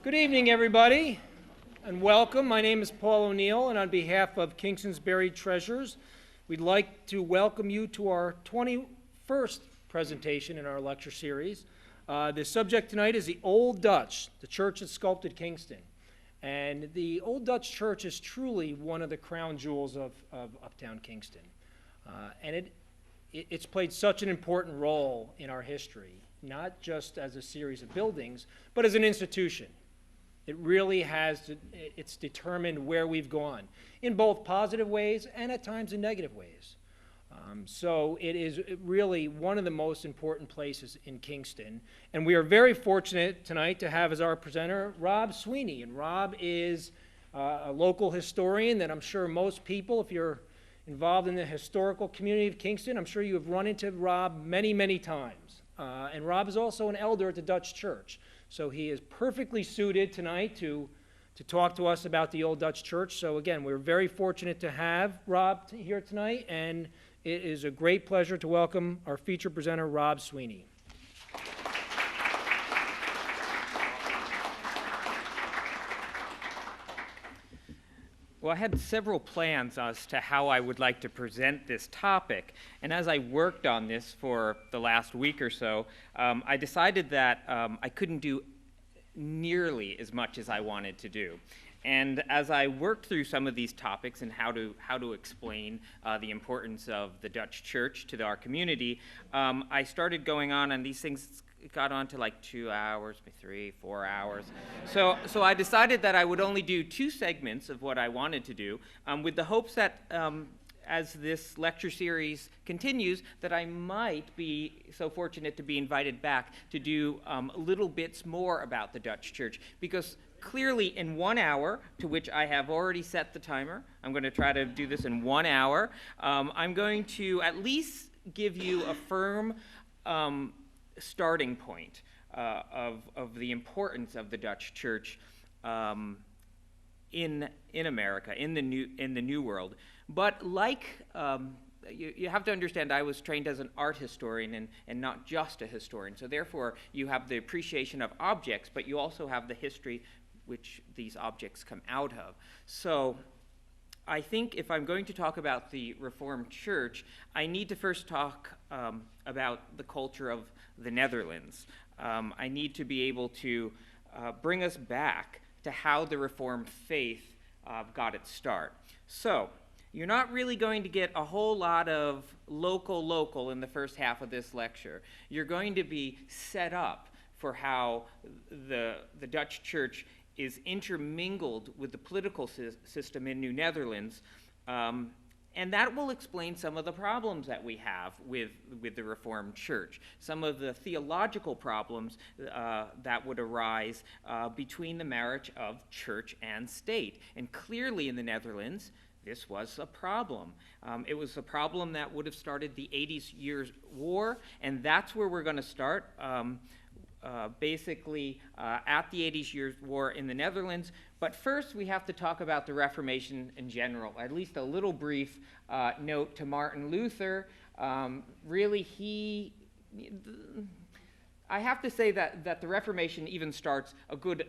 Good evening, everybody, and welcome. My name is Paul O'Neill, and on behalf of Kingston's Buried Treasures, we'd like to welcome you to our 21st presentation in our lecture series. The subject tonight is the Old Dutch, the church at Sculpted, Kingston. And the Old Dutch Church is truly one of the crown jewels of uptown Kingston. And it's played such an important role in our history, not just as a series of buildings, but as an institution. It really it's determined where we've gone in both positive ways and at times in negative ways. So it is really one of the most important places in Kingston. And we are very fortunate tonight to have as our presenter Rob Sweeney. And Rob is a local historian that I'm sure most people, if you're involved in the historical community of Kingston, I'm sure you have run into Rob many, many times. And Rob is also an elder at the Dutch Church. So he is perfectly suited tonight to talk to us about the Old Dutch Church. So again, we're very fortunate to have Rob here tonight, and it is a great pleasure to welcome our feature presenter, Rob Sweeney. Well, I had several plans as to how I would like to present this topic, and as I worked on this for the last week or so, I decided that I couldn't do nearly as much as I wanted to do. And as I worked through some of these topics and how to explain the importance of the Dutch Church to our community, I started going on, and these things got on to like 2 hours, 3, 4 hours. So I decided that I would only do 2 segments of what I wanted to do, with the hopes that as this lecture series continues, that I might be so fortunate to be invited back to do little bits more about the Dutch Church, because clearly in 1 hour, to which I have already set the timer, I'm going to try to do this in 1 hour, I'm going to at least give you a firm starting point of the importance of the Dutch Church in America, in the New World. But like you have to understand, I was trained as an art historian and not just a historian. So therefore, you have the appreciation of objects, but you also have the history which these objects come out of. So I think if I'm going to talk about the Reformed Church, I need to first talk about the culture of the Netherlands. I need to be able to bring us back to how the Reformed faith got its start. So you're not really going to get a whole lot of local in the first half of this lecture. You're going to be set up for how the Dutch Church is intermingled with the political system in New Netherlands, and that will explain some of the problems that we have with the Reformed Church, some of the theological problems that would arise between the marriage of church and state. And clearly in the Netherlands, this was a problem. It was a problem that would have started the 80 Years' War, and that's where we're going to start. Basically at the 80 Years' War in the Netherlands. But first we have to talk about the Reformation in general, at least a little brief note to Martin Luther. Really, I have to say that the Reformation even starts a good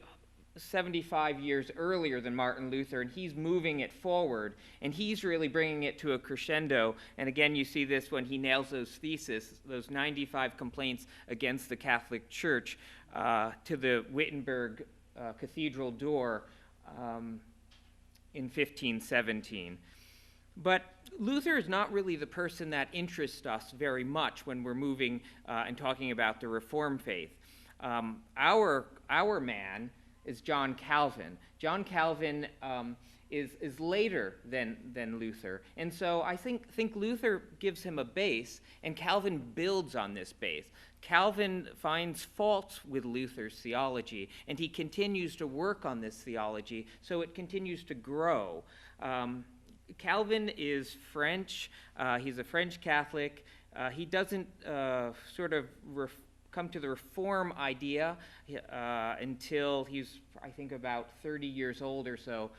75 years earlier than Martin Luther, and he's moving it forward, and he's really bringing it to a crescendo. And again, you see this when he nails those theses, those 95 complaints against the Catholic Church to the Wittenberg Cathedral door in 1517. But Luther is not really the person that interests us very much when we're moving and talking about the Reformed faith. Our man is John Calvin. John Calvin is later than Luther, and so I think Luther gives him a base, and Calvin builds on this base. Calvin finds faults with Luther's theology, and he continues to work on this theology, so it continues to grow. Calvin is French. He's a French Catholic. He doesn't come to the reform idea until he's, I think, about 30 years old or so.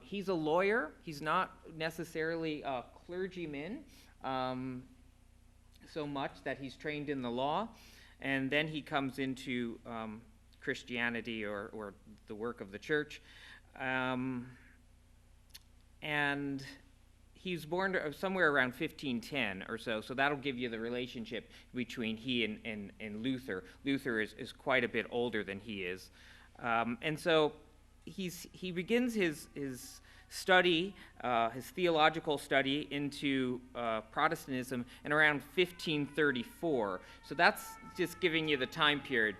He's a lawyer. He's not necessarily a clergyman so much that he's trained in the law. And then he comes into Christianity or the work of the church. And he was born somewhere around 1510 or so that'll give you the relationship between he and Luther. Luther is quite a bit older than he is. And so he begins his study, his theological study into Protestantism in around 1534. So that's just giving you the time period.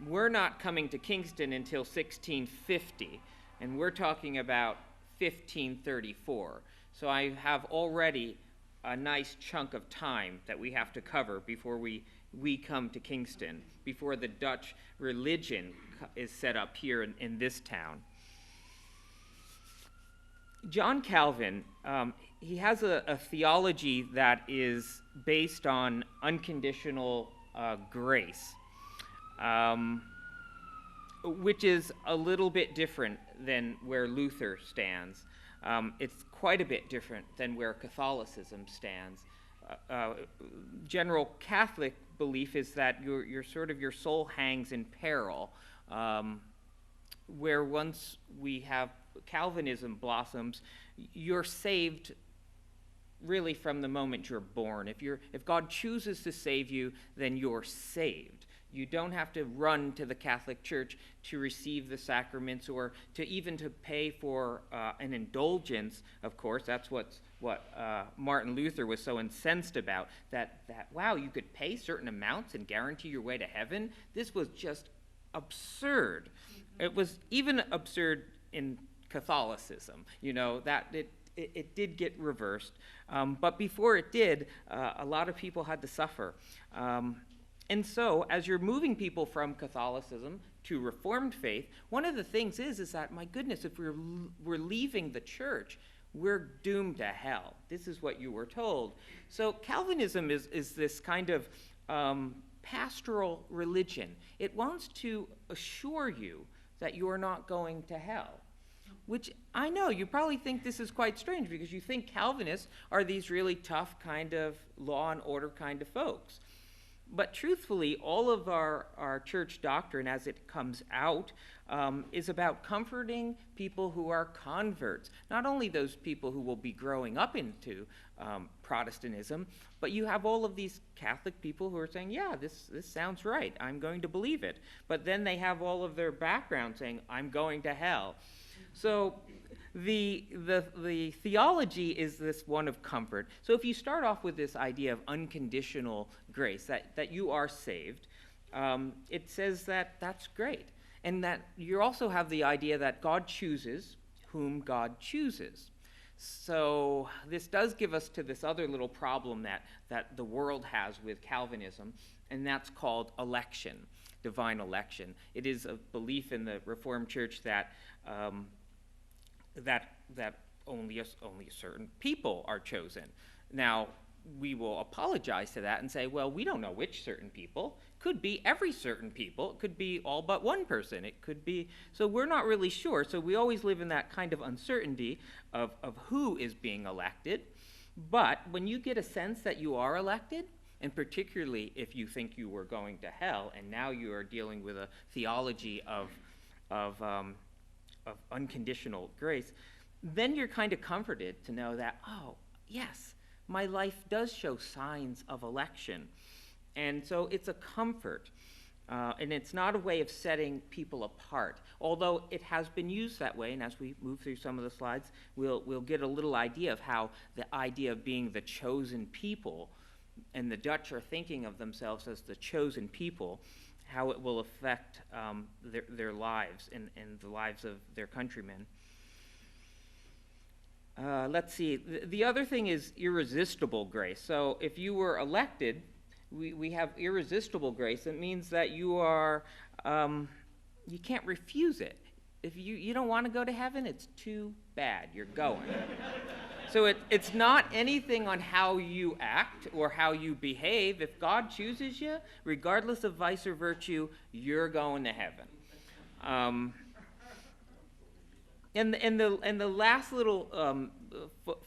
We're not coming to Kingston until 1650, and we're talking about 1534. So I have already a nice chunk of time that we have to cover before we come to Kingston, before the Dutch religion is set up here in this town. John Calvin, he has a theology that is based on unconditional grace, which is a little bit different than where Luther stands. It's quite a bit different than where Catholicism stands. General Catholic belief is that your soul hangs in peril, where once we have Calvinism blossoms, you're saved really from the moment you're born. If God chooses to save you, then you're saved. You don't have to run to the Catholic Church to receive the sacraments or to pay for an indulgence. Of course, that's what Martin Luther was so incensed about, that wow, you could pay certain amounts and guarantee your way to heaven. This was just absurd. It was even absurd in Catholicism, that it did get reversed. But before it did, a lot of people had to suffer. And so, as you're moving people from Catholicism to Reformed faith, one of the things is that, my goodness, if we're leaving the church, we're doomed to hell. This is what you were told. So Calvinism is this kind of pastoral religion. It wants to assure you that you are not going to hell. Which I know, you probably think this is quite strange because you think Calvinists are these really tough kind of law and order kind of folks. But truthfully, all of our church doctrine as it comes out is about comforting people who are converts. Not only those people who will be growing up into Protestantism, but you have all of these Catholic people who are saying, yeah, this sounds right, I'm going to believe it. But then they have all of their background saying, I'm going to hell. So the theology is this one of comfort. So if you start off with this idea of unconditional grace, that you are saved, it says that that's great. And that you also have the idea that God chooses whom God chooses. So this does give us to this other little problem that the world has with Calvinism, and that's called election, divine election. It is a belief in the Reformed Church that only certain people are chosen. Now, we will apologize to that and say, well, we don't know which certain people. Could be every certain people. It could be all but one person. It could be, so we're not really sure. So we always live in that kind of uncertainty of who is being elected. But when you get a sense that you are elected, and particularly if you think you were going to hell, and now you are dealing with a theology of unconditional grace, then you're kind of comforted to know that, oh, yes, my life does show signs of election. And so it's a comfort. And it's not a way of setting people apart, although it has been used that way. And as we move through some of the slides, we'll get a little idea of how the idea of being the chosen people, and the Dutch are thinking of themselves as the chosen people, how it will affect their lives and the lives of their countrymen. Let's see. The other thing is irresistible grace. So if you were elected, we have irresistible grace. It means that you are, you can't refuse it. If you don't want to go to heaven, it's too bad. You're going. So it's not anything on how you act or how you behave. If God chooses you, regardless of vice or virtue, you're going to heaven. And the last little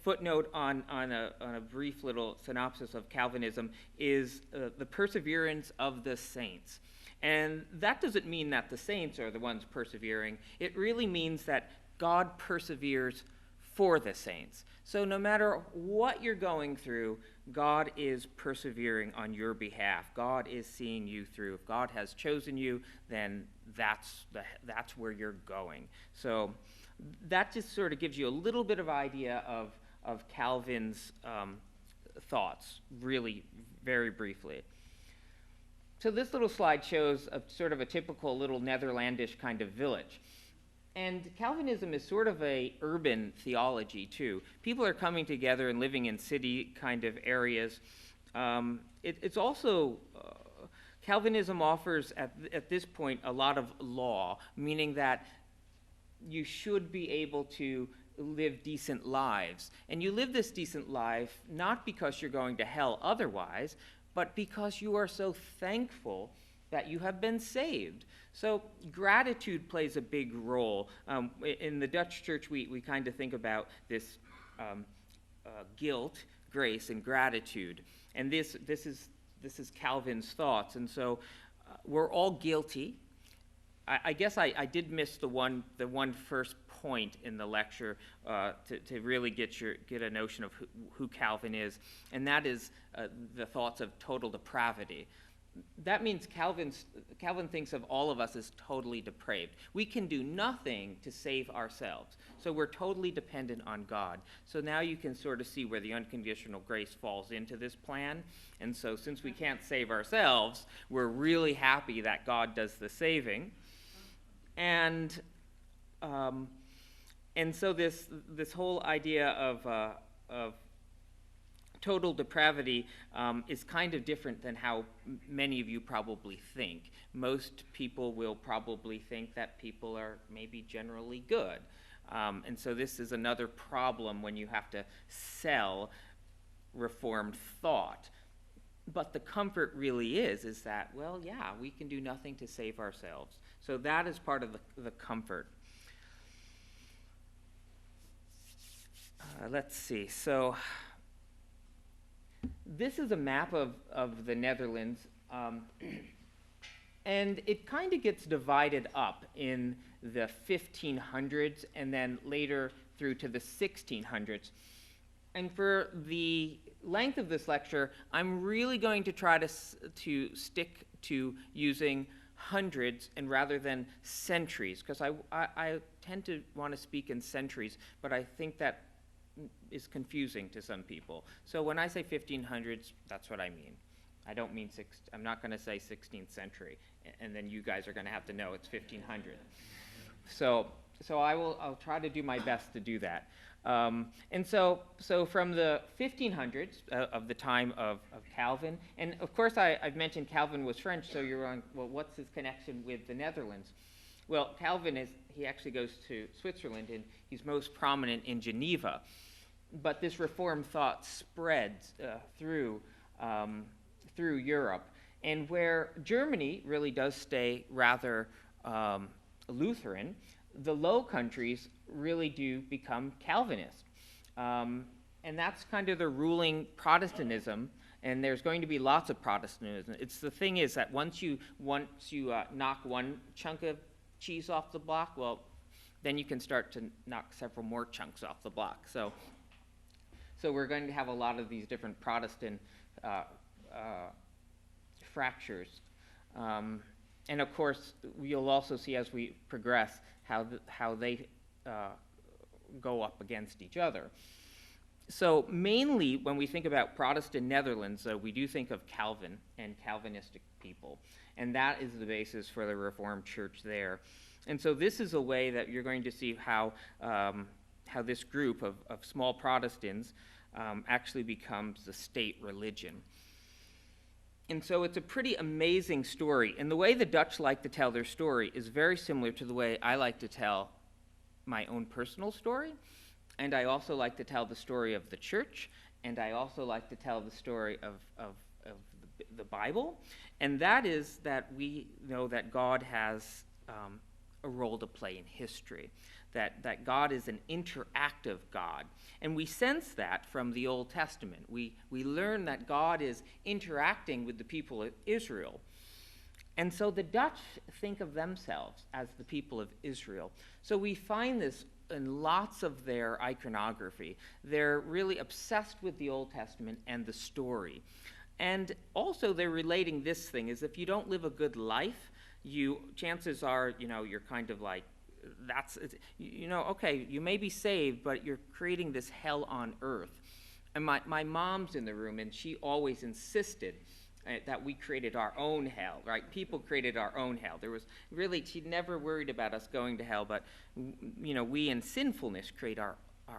footnote on a brief little synopsis of Calvinism is the perseverance of the saints. And that doesn't mean that the saints are the ones persevering. It really means that God perseveres for the saints. So no matter what you're going through, God is persevering on your behalf. God is seeing you through. If God has chosen you, then that's where you're going. So that just sort of gives you a little bit of idea of Calvin's thoughts, really very briefly. So this little slide shows a sort of a typical little Netherlandish kind of village. And Calvinism is sort of a urban theology, too. People are coming together and living in city kind of areas. It's also, Calvinism offers at this point a lot of law, meaning that you should be able to live decent lives. And you live this decent life not because you're going to hell otherwise, but because you are so thankful that you have been saved. So gratitude plays a big role. In the Dutch church, we kind of think about this guilt, grace, and gratitude. And this is Calvin's thoughts. And so we're all guilty. I guess I did miss the one first point in the lecture to really get a notion of who Calvin is, and that is the thoughts of total depravity. That means Calvin thinks of all of us as totally depraved. We can do nothing to save ourselves, so we're totally dependent on God. So now you can sort of see where the unconditional grace falls into this plan. And so since we can't save ourselves, we're really happy that God does the saving. And so this whole idea of total depravity is kind of different than how many of you probably think. Most people will probably think that people are maybe generally good. And so this is another problem when you have to sell Reformed thought. But the comfort really is that, well, yeah, we can do nothing to save ourselves. So that is part of the comfort. Let's see. So this is a map of the Netherlands, and it kind of gets divided up in the 1500s and then later through to the 1600s. And for the length of this lecture, I'm really going to try to stick to using hundreds and rather than centuries, because I tend to want to speak in centuries, but I think that is confusing to some people. So when I say 1500s, that's what I mean. I don't mean I'm not going to say 16th century, and then you guys are going to have to know it's 1500. So I'll try to do my best to do that. And so from the 1500s of the time of Calvin, and of course I've mentioned Calvin was French, so you're on, well, what's his connection with the Netherlands? Well, Calvin he actually goes to Switzerland, and he's most prominent in Geneva. But this Reformed thought spreads through Europe, and where Germany really does stay rather Lutheran, the Low Countries really do become Calvinist. And that's kind of the ruling Protestantism, and there's going to be lots of Protestantism. The thing is that once you knock one chunk of cheese off the block, well, then you can start to knock several more chunks off the block. So we're going to have a lot of these different Protestant fractures. And of course, you'll also see as we progress how they go up against each other. So mainly when we think about Protestant Netherlands, we do think of Calvin and Calvinistic people. And that is the basis for the Reformed Church there. And so this is a way that you're going to see how this group of small Protestants actually becomes the state religion. And so it's a pretty amazing story. And the way the Dutch like to tell their story is very similar to the way I like to tell my own personal story. And I also like to tell the story of the church. And I also like to tell the story of the Bible. And that is that we know that God has a role to play in history. That God is an interactive God. And we sense that from the Old Testament. We learn that God is interacting with the people of Israel. And so the Dutch think of themselves as the people of Israel. So we find this in lots of their iconography. They're really obsessed with the Old Testament and the story. And also they're relating this thing is if you don't live a good life, chances are, you're kind of like, okay, you may be saved, but you're creating this hell on earth. And my mom's in the room, and she always insisted that we created our own hell, right? People created our own hell. She never worried about us going to hell, but, we in sinfulness create our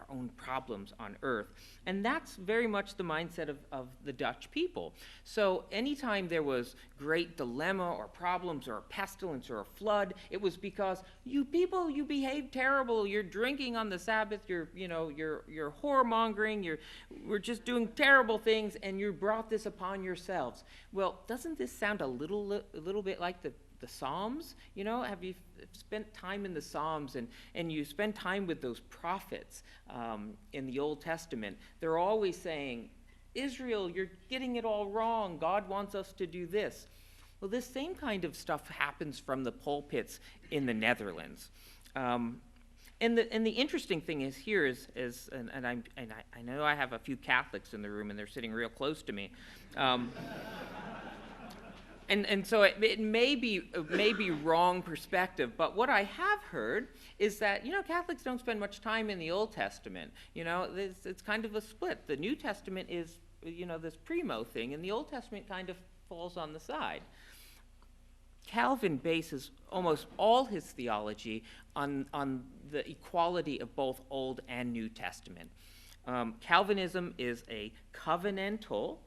own problems on earth. And that's very much the mindset of the Dutch people. So anytime there was great dilemma or problems or a pestilence or a flood, it was because you people, you behave terrible. You're drinking on the Sabbath. You're whoremongering. We're just doing terrible things, and you brought this upon yourselves. Well, doesn't this sound a little bit like the Psalms? Have you spent time in the Psalms and you spend time with those prophets in the Old Testament? They're always saying, Israel, you're getting it all wrong. God wants us to do this. Well, this same kind of stuff happens from the pulpits in the Netherlands. And the interesting thing is here and I know I have a few Catholics in the room and they're sitting real close to me. And so it may be wrong perspective, but what I have heard is that, Catholics don't spend much time in the Old Testament. It's kind of a split. The New Testament is, this primo thing, and the Old Testament kind of falls on the side. Calvin bases almost all his theology on the equality of both Old and New Testament. Calvinism is a covenantal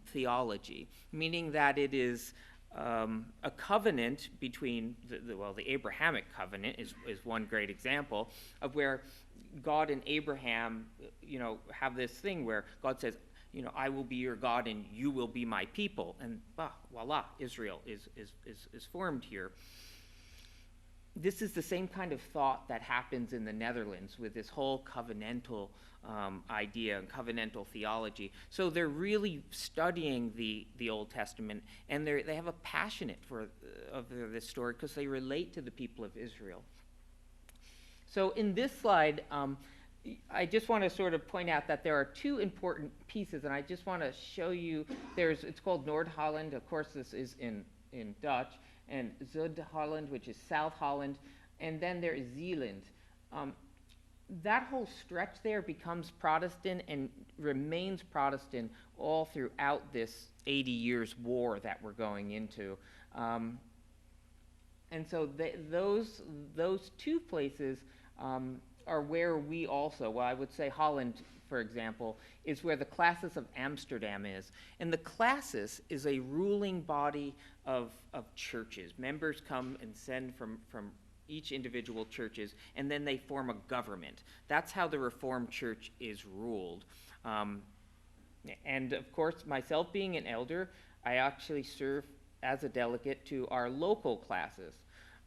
theology, meaning that it is a covenant between the Abrahamic covenant is one great example of where God and Abraham, have this thing where God says, I will be your God and you will be my people, and voila, Israel is formed here. This is the same kind of thought that happens in the Netherlands with this whole covenantal idea and covenantal theology. So they're really studying the Old Testament, and they have a passionate of this story because they relate to the people of Israel. So in this slide, I just want to sort of point out that there are two important pieces, and I just want to show you. It's called Noord-Holland. Of course, this is in Dutch. And Zuid-Holland, which is South Holland, and then there is Zeeland. That whole stretch there becomes Protestant and remains Protestant all throughout this 80 years war that we're going into. And so those two places are where we also, well, I would say Holland, for example, is where the Classis of Amsterdam is. And the Classis is a ruling body of churches. Members come and send from each individual churches, and then they form a government. That's how the Reformed Church is ruled. And of course, myself being an elder, I actually serve as a delegate to our local classes.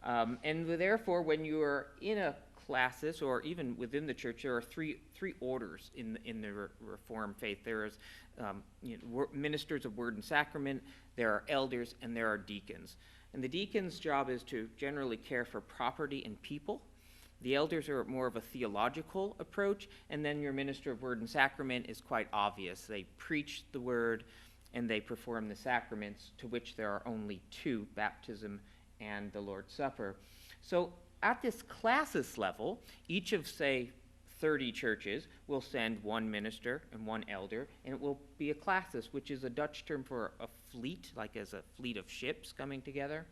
And therefore, when you are in a classes, or even within the church, there are three orders in the Reformed faith. There is ministers of word and sacrament, there are elders, and there are deacons. And the deacon's job is to generally care for property and people. The elders are more of a theological approach, and then your minister of word and sacrament is quite obvious. They preach the word, and they perform the sacraments, to which there are only two, baptism and the Lord's Supper. So at this classis level, each of, say, 30 churches will send one minister and one elder, and it will be a classis, which is a Dutch term for a fleet, like as a fleet of ships coming together.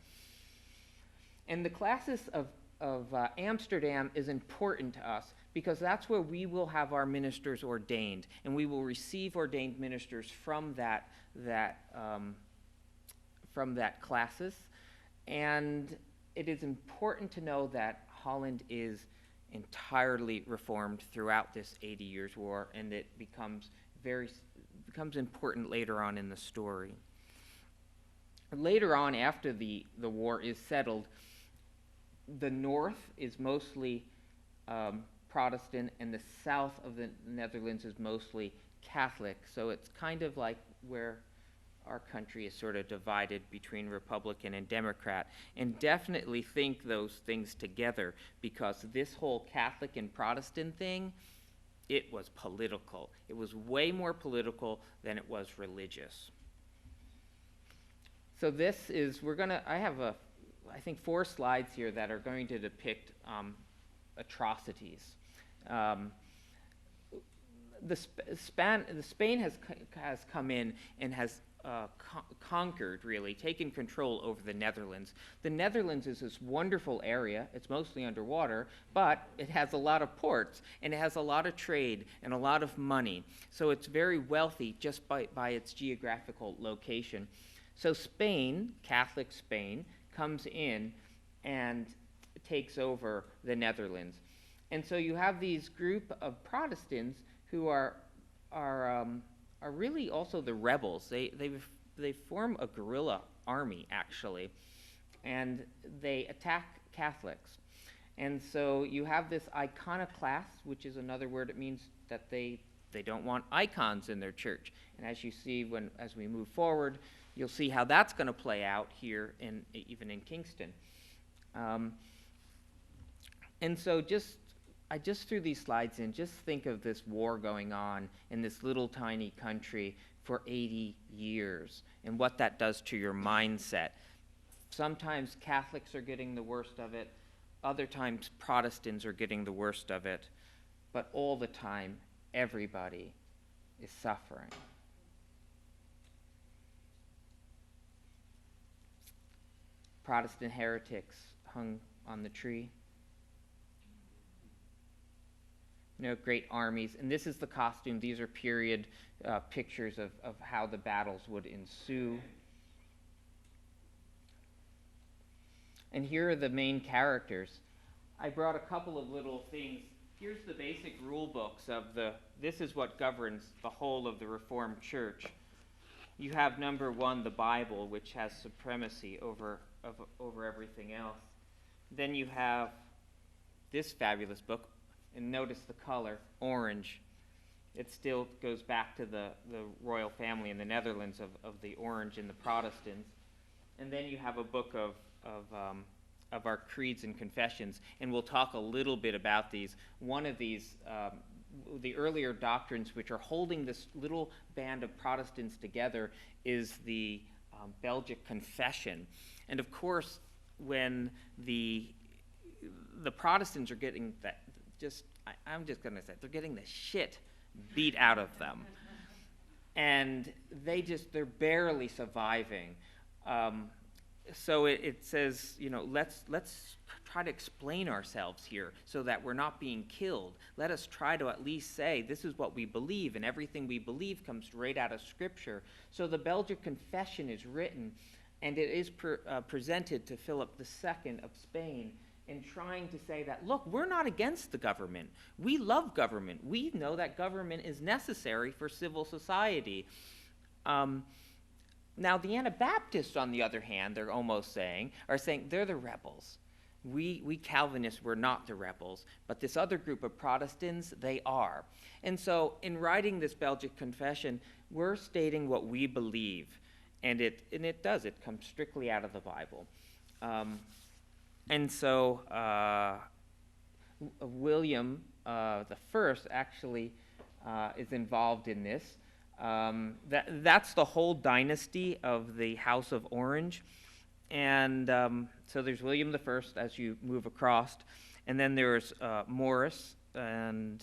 And the classis of Amsterdam is important to us because that's where we will have our ministers ordained, and we will receive ordained ministers from that classis. And it is important to know that Holland is entirely reformed throughout this 80 Years' War, and it becomes important later on in the story. Later on, after the war is settled, the north is mostly Protestant, and the south of the Netherlands is mostly Catholic. So it's kind of like where our country is sort of divided between Republican and Democrat, and definitely think those things together, because this whole Catholic and Protestant thing, it was political. It was way more political than it was religious. So this is, I have I think 4 slides here that are going to depict atrocities. Spain has come in and has conquered, really, taken control over the Netherlands. The Netherlands is this wonderful area. It's mostly underwater, but it has a lot of ports, and it has a lot of trade and a lot of money. So it's very wealthy just by its geographical location. So Spain, Catholic Spain, comes in and takes over the Netherlands. And so you have these group of Protestants who are really also the rebels. They form a guerrilla army, actually, and they attack Catholics. And so you have this iconoclast, which is another word. It means that they don't want icons in their church. And as you see, as we move forward, you'll see how that's going to play out here, even in Kingston. And so I just threw these slides in. Just think of this war going on in this little tiny country for 80 years and what that does to your mindset. Sometimes Catholics are getting the worst of it. Other times Protestants are getting the worst of it. But all the time, everybody is suffering. Protestant heretics hung on the tree. Great armies. And this is the costume. These are period pictures of how the battles would ensue. And here are the main characters. I brought a couple of little things. Here's the basic rule books of this is what governs the whole of the Reformed Church. You have number 1, the Bible, which has supremacy over everything else. Then you have this fabulous book, and notice the color, orange. It still goes back to the royal family in the Netherlands of the orange and the Protestants. And then you have a book of our creeds and confessions, and we'll talk a little bit about these. One of these, the earlier doctrines which are holding this little band of Protestants together, is the Belgic Confession. And of course, when the Protestants are getting that, I'm just going to say, they're getting the shit beat out of them. And they're barely surviving. So it says, let's try to explain ourselves here so that we're not being killed. Let us try to at least say this is what we believe, and everything we believe comes right out of Scripture. So the Belgic Confession is written, and it is presented to Philip II of Spain, in trying to say that, look, we're not against the government. We love government. We know that government is necessary for civil society. Now, the Anabaptists, on the other hand, they're almost saying, they're the rebels. We Calvinists, we're not the rebels, but this other group of Protestants, they are. And so in writing this Belgic Confession, we're stating what we believe, and it comes strictly out of the Bible. And so William the First actually is involved in this. That's the whole dynasty of the House of Orange. And so there's William the First as you move across. And then there's Maurice and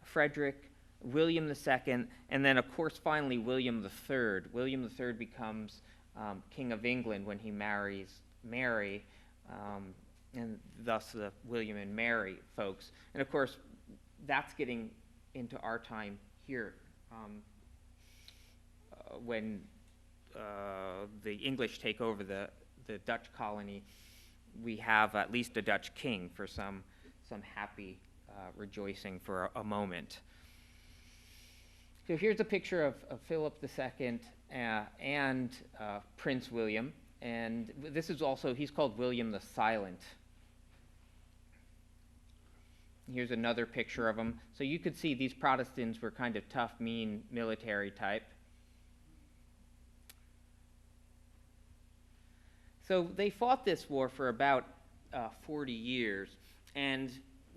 Frederick, William the Second, and then, of course, finally, William the Third. William the Third becomes King of England when he marries Mary, and thus the William and Mary folks. And of course, that's getting into our time here when the English take over the Dutch colony. We have at least a Dutch king for some happy rejoicing for a moment. So here's a picture of Philip II and Prince William. And this is also, he's called William the Silent. Here's another picture of him. So you could see these Protestants were kind of tough, mean, military type. So they fought this war for about 40 years, and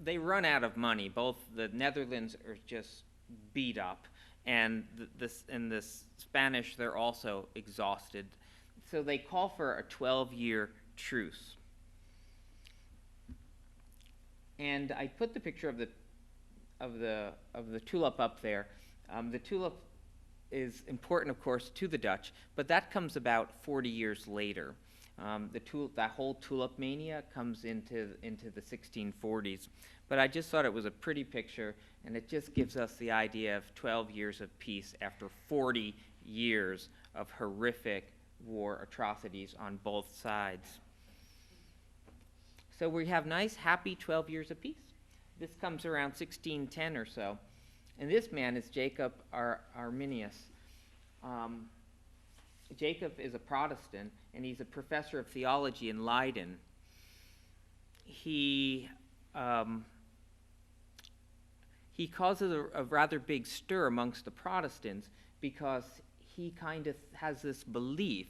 they run out of money. Both the Netherlands are just beat up, and the Spanish, they're also exhausted. So they call for a 12-year truce. And I put the picture of the tulip up there. The tulip is important, of course, to the Dutch, but that comes about 40 years later. That whole tulip mania comes into the 1640s. But I just thought it was a pretty picture, and it just gives us the idea of 12 years of peace after 40 years of horrific war atrocities on both sides. So we have nice, happy 12 years of peace. This comes around 1610 or so. And this man is Jacob Arminius. Jacob is a Protestant, and he's a professor of theology in Leiden. He causes a rather big stir amongst the Protestants because he kind of has this belief,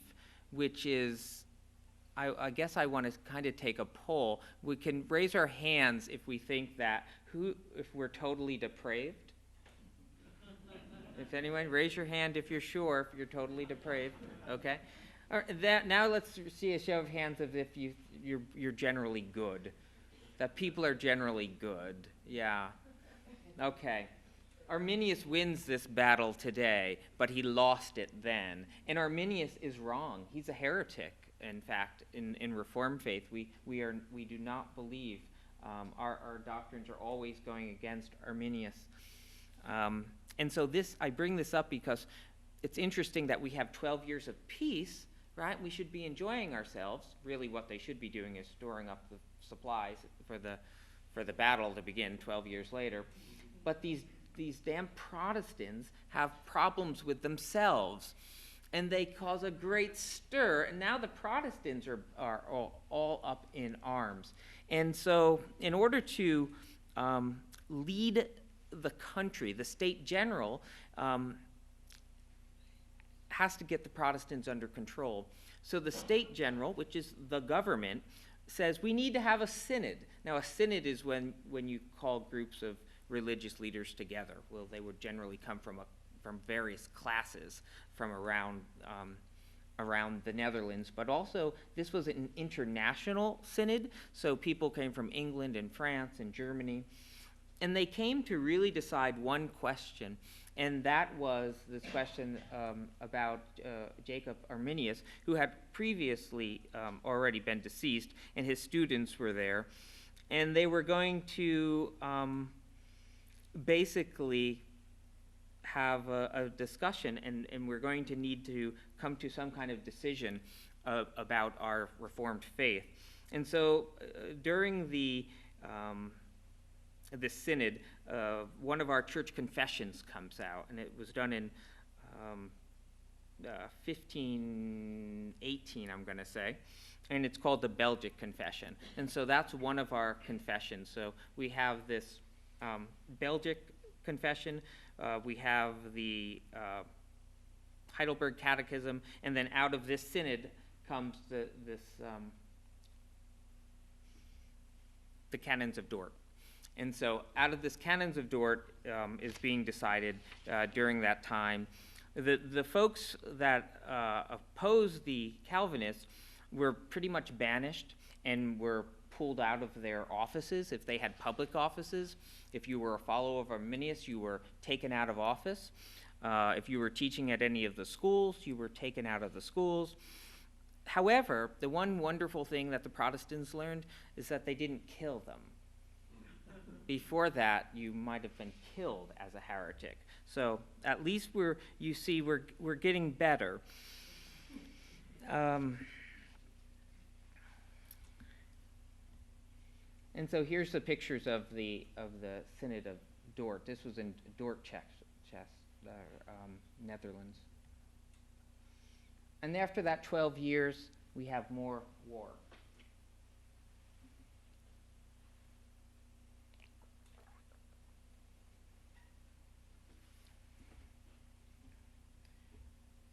which is, I guess I want to kind of take a poll. We can raise our hands if we think that, if we're totally depraved. If anyone, raise your hand if you're sure, if you're totally depraved, okay? All right, now let's see a show of hands of if you're generally good. That people are generally good, yeah. Okay. Arminius wins this battle today, but he lost it then. And Arminius is wrong. He's a heretic, in fact, in Reformed faith. We do not believe, our doctrines are always going against Arminius. And so I bring this up because it's interesting that we have 12 years of peace, right? We should be enjoying ourselves. Really what they should be doing is storing up the supplies for the battle to begin 12 years later. But these damn Protestants have problems with themselves, and they cause a great stir, and now the Protestants are all up in arms. And so in order to lead the country, the state general has to get the Protestants under control. So the state general, which is the government, says we need to have a synod. Now a synod is when you call groups of religious leaders together. Well, they would generally come from various classes from around the Netherlands, but also this was an international synod, so people came from England and France and Germany. And they came to really decide one question, and that was this question about Jacob Arminius, who had previously already been deceased, and his students were there. And they were going to basically have a discussion, and we're going to need to come to some kind of decision about our Reformed faith. And so during this synod, one of our church confessions comes out, and it was done in 1518, I'm going to say, and it's called the Belgic Confession. And so that's one of our confessions. So we have this Belgic Confession, we have the Heidelberg Catechism, and then out of this synod comes the Canons of Dort. And so out of this Canons of Dort is being decided during that time. The folks that opposed the Calvinists were pretty much banished and were pulled out of their offices if they had public offices. If you were a follower of Arminius, you were taken out of office. If you were teaching at any of the schools, you were taken out of the schools. However, the one wonderful thing that the Protestants learned is that they didn't kill them. Before that, you might have been killed as a heretic. So at least we're getting better. And so here's the pictures of the Synod of Dort. This was in Dort, Netherlands. And after that 12 years, we have more war.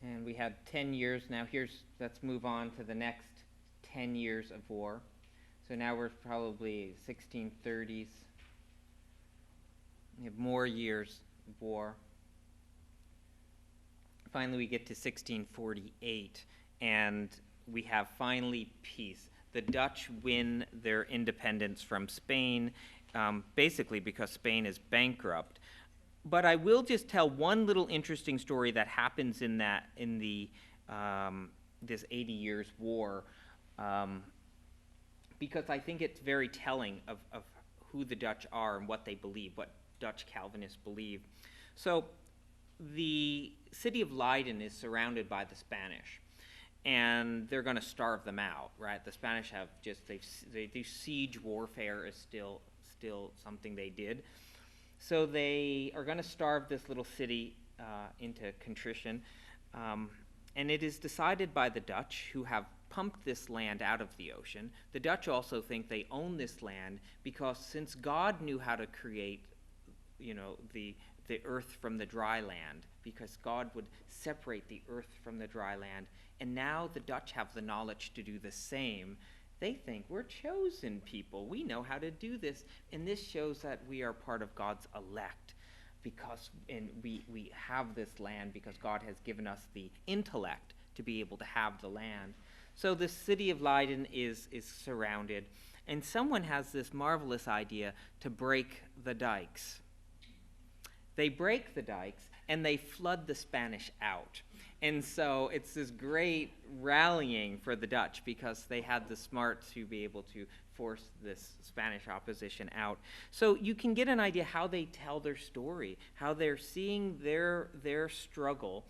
And we had 10 years. Now let's move on to the next 10 years of war. So now we're probably 1630s. We have more years of war. Finally, we get to 1648, and we have finally peace. The Dutch win their independence from Spain, basically because Spain is bankrupt. But I will just tell one little interesting story that happens in this 80 Years' War, because I think it's very telling of who the Dutch are and what they believe, what Dutch Calvinists believe. So the city of Leiden is surrounded by the Spanish, and they're going to starve them out, right? The Spanish have they do siege warfare is still something they did. So they are going to starve this little city into contrition, and it is decided by the Dutch, who have pumped this land out of the ocean. The Dutch also think they own this land because since God knew how to create, the earth from the dry land, because God would separate the earth from the dry land, and now the Dutch have the knowledge to do the same. They think we're chosen people. We know how to do this, and this shows that we are part of God's elect, and we have this land because God has given us the intellect to be able to have the land. So the city of Leiden is surrounded, and someone has this marvelous idea to break the dikes. They break the dikes, and they flood the Spanish out. And so it's this great rallying for the Dutch because they had the smarts to be able to force this Spanish opposition out. So you can get an idea how they tell their story, how they're seeing their struggle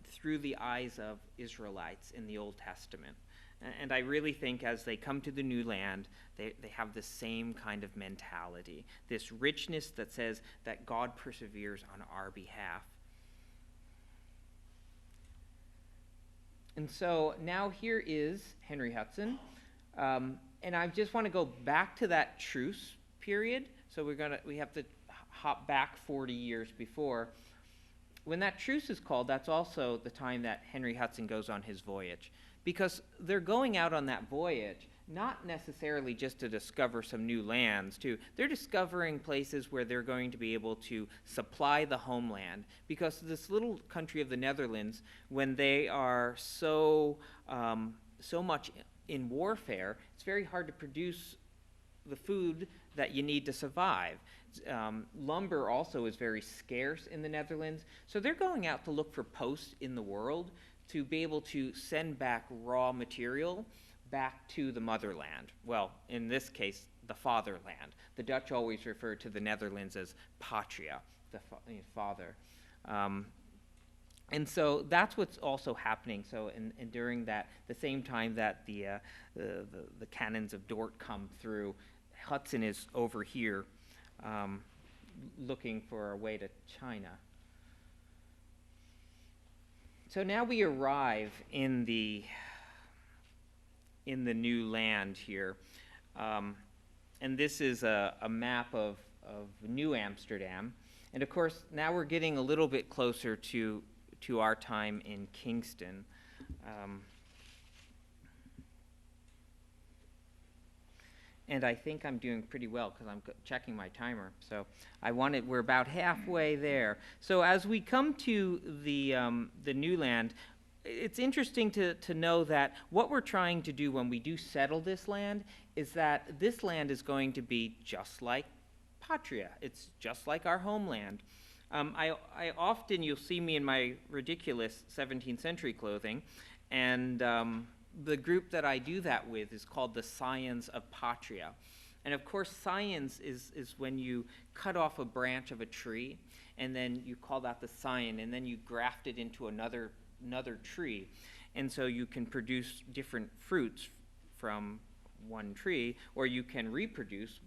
through the eyes of Israelites in the Old Testament. And I really think as they come to the new land, they have the same kind of mentality, this richness that says that God perseveres on our behalf. And so now here is Henry Hudson. And I just want to go back to that truce period. So we have to hop back 40 years before. When that truce is called, that's also the time that Henry Hudson goes on his voyage. Because they're going out on that voyage not necessarily just to discover some new lands, too. They're discovering places where they're going to be able to supply the homeland. Because this little country of the Netherlands, when they are so much in warfare, it's very hard to produce the food that you need to survive. Lumber also is very scarce in the Netherlands. So they're going out to look for posts in the world to be able to send back raw material back to the motherland. Well, in this case, the fatherland. The Dutch always refer to the Netherlands as patria, the father. And so that's what's also happening. So, and during that, the same time that the cannons of Dort come through, Hudson is over here looking for a way to China. So now we arrive in the new land here. And this is a map of New Amsterdam. And of course, now we're getting a little bit closer to our time in Kingston. And I think I'm doing pretty well because I'm checking my timer. So we're about halfway there. So as we come to the new land, it's interesting to know that what we're trying to do when we do settle this land is that this land is going to be just like Patria. It's just like our homeland. I often, you'll see me in my ridiculous 17th century clothing, and the group that I do that with is called the Scions of Patria. And of course, scions is when you cut off a branch of a tree, and then you call that the scion, and then you graft it into another tree. And so you can produce different fruits from one tree, or you can reproduce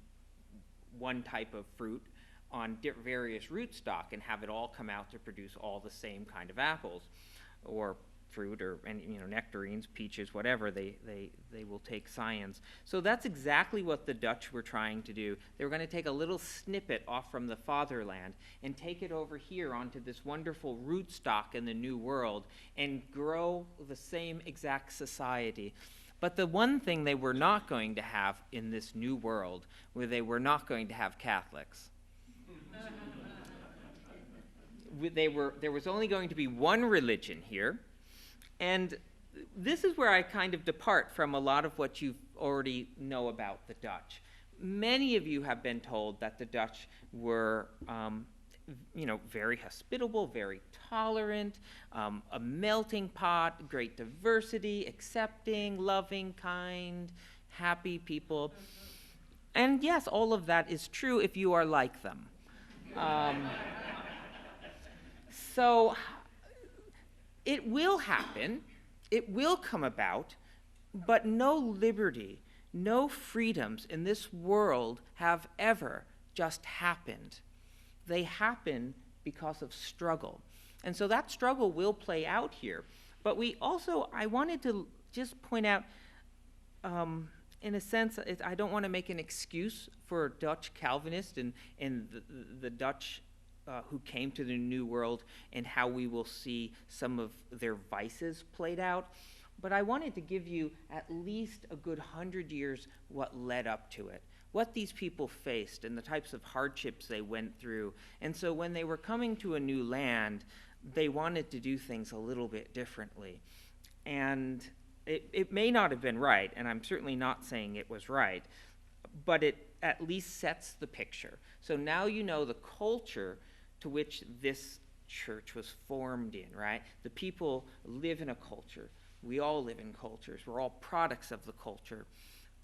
one type of fruit on various rootstock and have it all come out to produce all the same kind of apples or fruit, or nectarines, peaches, whatever. They will take scions. So that's exactly what the Dutch were trying to do. They were going to take a little snippet off from the fatherland and take it over here onto this wonderful rootstock in the New World and grow the same exact society. But the one thing they were not going to have in this new world, where they were not going to have Catholics. There was only going to be one religion here, and this is where I kind of depart from a lot of what you already know about the Dutch. Many of you have been told that the Dutch were, very hospitable, very tolerant, a melting pot, great diversity, accepting, loving, kind, happy people. And yes, all of that is true if you are like them. So it will happen, it will come about, but no liberty, no freedoms in this world have ever just happened. They happen because of struggle. And so that struggle will play out here. But I wanted to just point out, in a sense, I don't want to make an excuse for Dutch Calvinists and the Dutch who came to the New World and how we will see some of their vices played out. But I wanted to give you at least a good 100 years what led up to it, what these people faced and the types of hardships they went through. And so when they were coming to a new land, they wanted to do things a little bit differently. And it may not have been right, and I'm certainly not saying it was right, but it at least sets the picture. So now you know the culture to which this church was formed in, right? The people live in a culture. We all live in cultures. We're all products of the culture.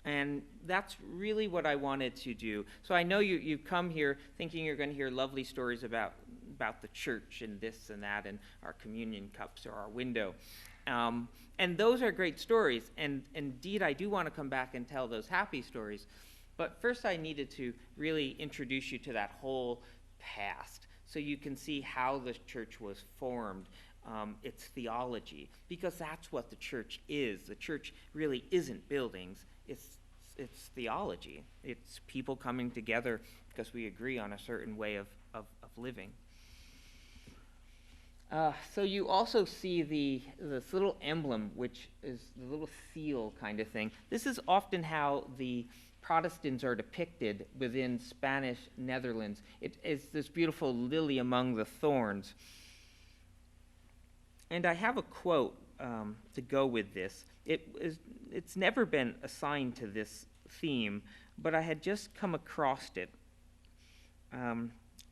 And that's really what I wanted to do. So I know you've come here thinking you're going to hear lovely stories about the church and this and that and our communion cups or our window. And those are great stories. And indeed, I do want to come back and tell those happy stories. But first, I needed to really introduce you to that whole past so you can see how the church was formed, its theology, because that's what the church is. The church really isn't buildings. It's theology. It's people coming together because we agree on a certain way of living. So you also see this little emblem, which is the little seal kind of thing. This is often how the Protestants are depicted within Spanish Netherlands. It is this beautiful lily among the thorns. And I have a quote to go with this. It's never been assigned to this theme, but I had just come across it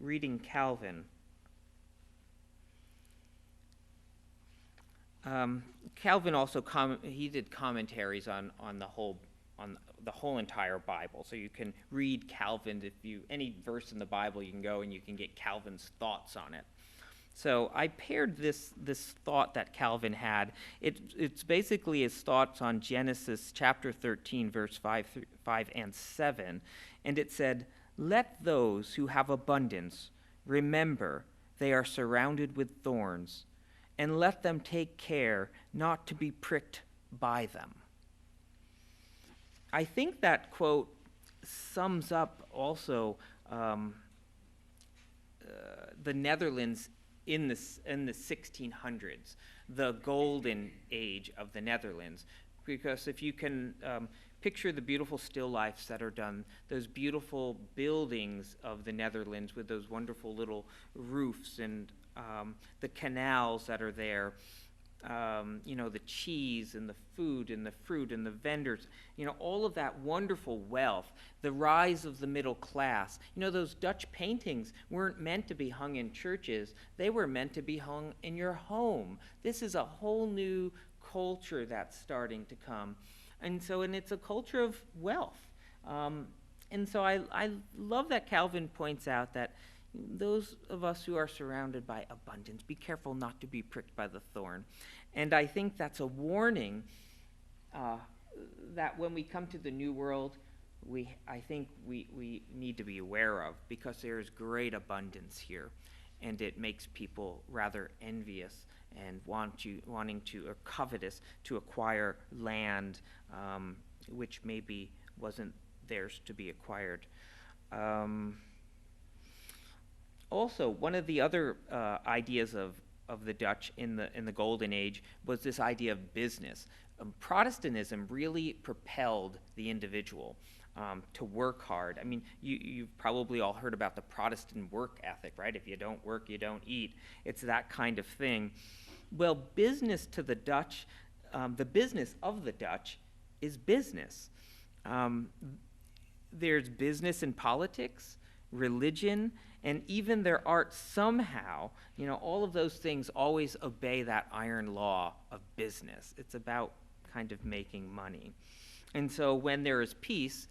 reading Calvin. Calvin also he did commentaries on the whole entire Bible. So you can read Calvin any verse in the Bible, you can go and you can get Calvin's thoughts on it. So I paired this thought that Calvin had. It's basically his thoughts on Genesis chapter 13, verse 5 and 7. And it said, "Let those who have abundance remember they are surrounded with thorns, and let them take care not to be pricked by them." I think that quote sums up also the Netherlands in the 1600s, the golden age of the Netherlands. Because if you can picture the beautiful still lifes that are done, those beautiful buildings of the Netherlands with those wonderful little roofs and the canals that are there, the cheese and the food and the fruit and the vendors, all of that wonderful wealth, the rise of the middle class. Those Dutch paintings weren't meant to be hung in churches. They were meant to be hung in your home. This is a whole new culture that's starting to come. And it's a culture of wealth. And so I love that Calvin points out that those of us who are surrounded by abundance, be careful not to be pricked by the thorn. And I think that's a warning that when we come to the New World, I think we need to be aware of, because there is great abundance here, and it makes people rather envious and wanting to, or covetous, to acquire land which maybe wasn't theirs to be acquired. Also, one of the other ideas of the Dutch in the Golden Age was this idea of business. Protestantism really propelled the individual to work hard. I mean, you've probably all heard about the Protestant work ethic, right? If you don't work, you don't eat. It's that kind of thing. Well, business to the Dutch, the business of the Dutch is business. There's business in politics, religion, and even their art somehow. All of those things always obey that iron law of business. It's about kind of making money. And so when there is peace,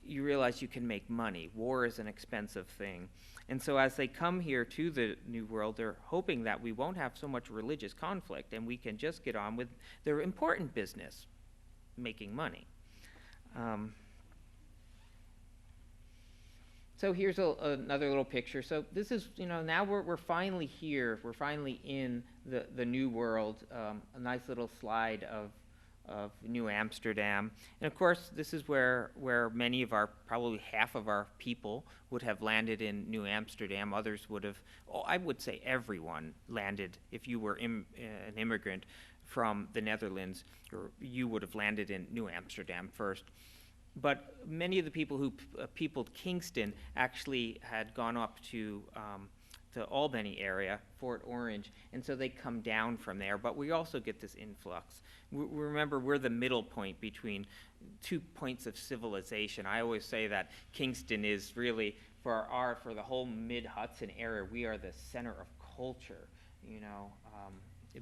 you realize you can make money. War is an expensive thing. And so as they come here to the New World, they're hoping that we won't have so much religious conflict and we can just get on with their important business, making money. So here's another little picture. So this is, now we're finally here. We're finally in the New World. A nice little slide of New Amsterdam. And of course, this is where many of probably half of our people would have landed in New Amsterdam. Others would have, I would say everyone landed. If you were an immigrant from the Netherlands, you would have landed in New Amsterdam first. But many of the people who peopled Kingston actually had gone up to the Albany area, Fort Orange, and so they come down from there. But we also get this influx. Remember, we're the middle point between 2 points of civilization. I always say that Kingston is really, for the whole mid-Hudson area, we are the center of culture,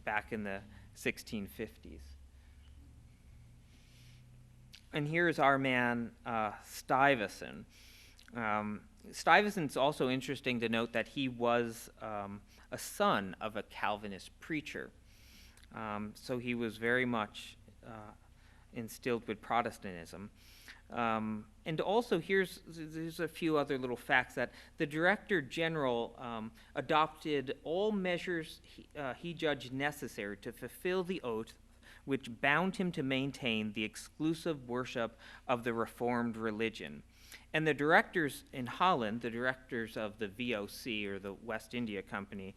back in the 1650s. And here's our man, Stuyvesant. Stuyvesant's also interesting to note that he was a son of a Calvinist preacher. So he was very much instilled with Protestantism. And also there's a few other little facts that the Director General adopted all measures he judged necessary to fulfill the oath which bound him to maintain the exclusive worship of the Reformed religion. And the directors in Holland, the directors of the VOC, or the West India Company,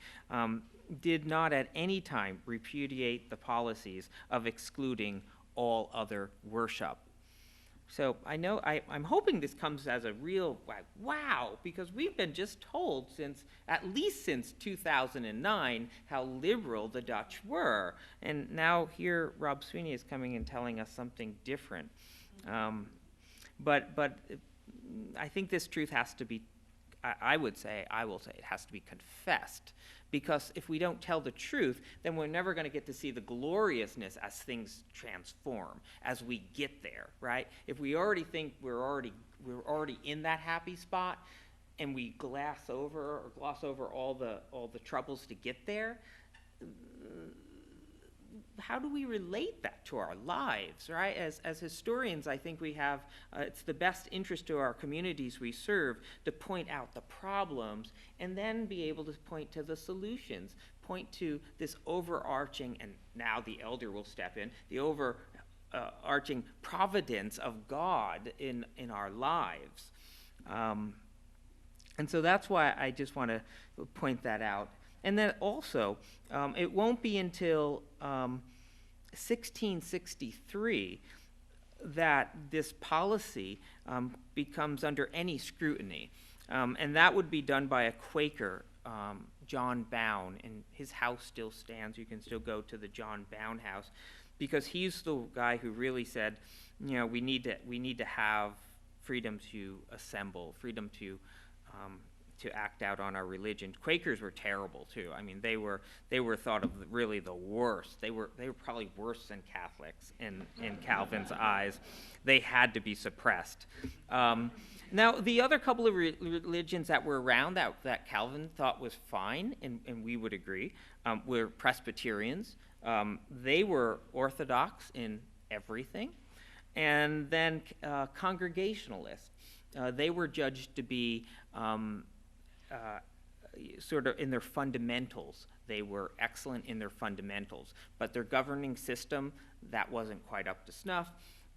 did not at any time repudiate the policies of excluding all other worship. So I'm hoping this comes as a real wow, because we've been just told at least since 2009 how liberal the Dutch were. And now here Rob Sweeney is coming and telling us something different. But I think this truth has to be, I will say it has to be confessed. Because if we don't tell the truth, then we're never going to get to see the gloriousness as things transform, as we get there, right? If we already think we're already in that happy spot, and we gloss over all the troubles to get there, how do we relate that to our lives, right? As historians, I think we have, it's the best interest to our communities we serve to point out the problems and then be able to point to the solutions, point to this overarching, and now the elder will step in, the overarching providence of God in our lives. And so that's why I just want to point that out. And then also, it won't be until 1663 that this policy becomes under any scrutiny. And that would be done by a Quaker, John Bown, and his house still stands. You can still go to the John Bown house, because he's the guy who really said, we need to have freedom to assemble, freedom to act out on our religion. Quakers were terrible too. I mean, they were thought of really the worst. They were probably worse than Catholics in Calvin's eyes. They had to be suppressed. Now, the other couple of religions that were around that Calvin thought was fine, and we would agree, were Presbyterians. They were Orthodox in everything, and then Congregationalists. They were judged to be sort of in their fundamentals. They were excellent in their fundamentals, but their governing system, that wasn't quite up to snuff.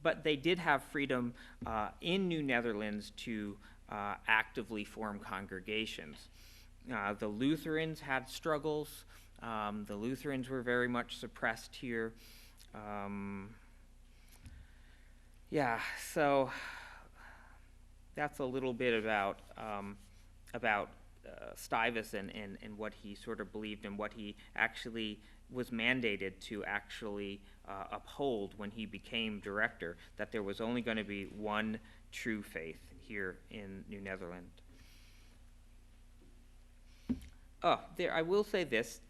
But they did have freedom in New Netherlands to actively form congregations. The Lutherans had struggles. The Lutherans were very much suppressed here. Yeah, so that's a little bit about Stuyvesant and what he sort of believed and what he actually was mandated to actually uphold when he became director, that there was only going to be one true faith here in New Netherland. Oh, I will say this.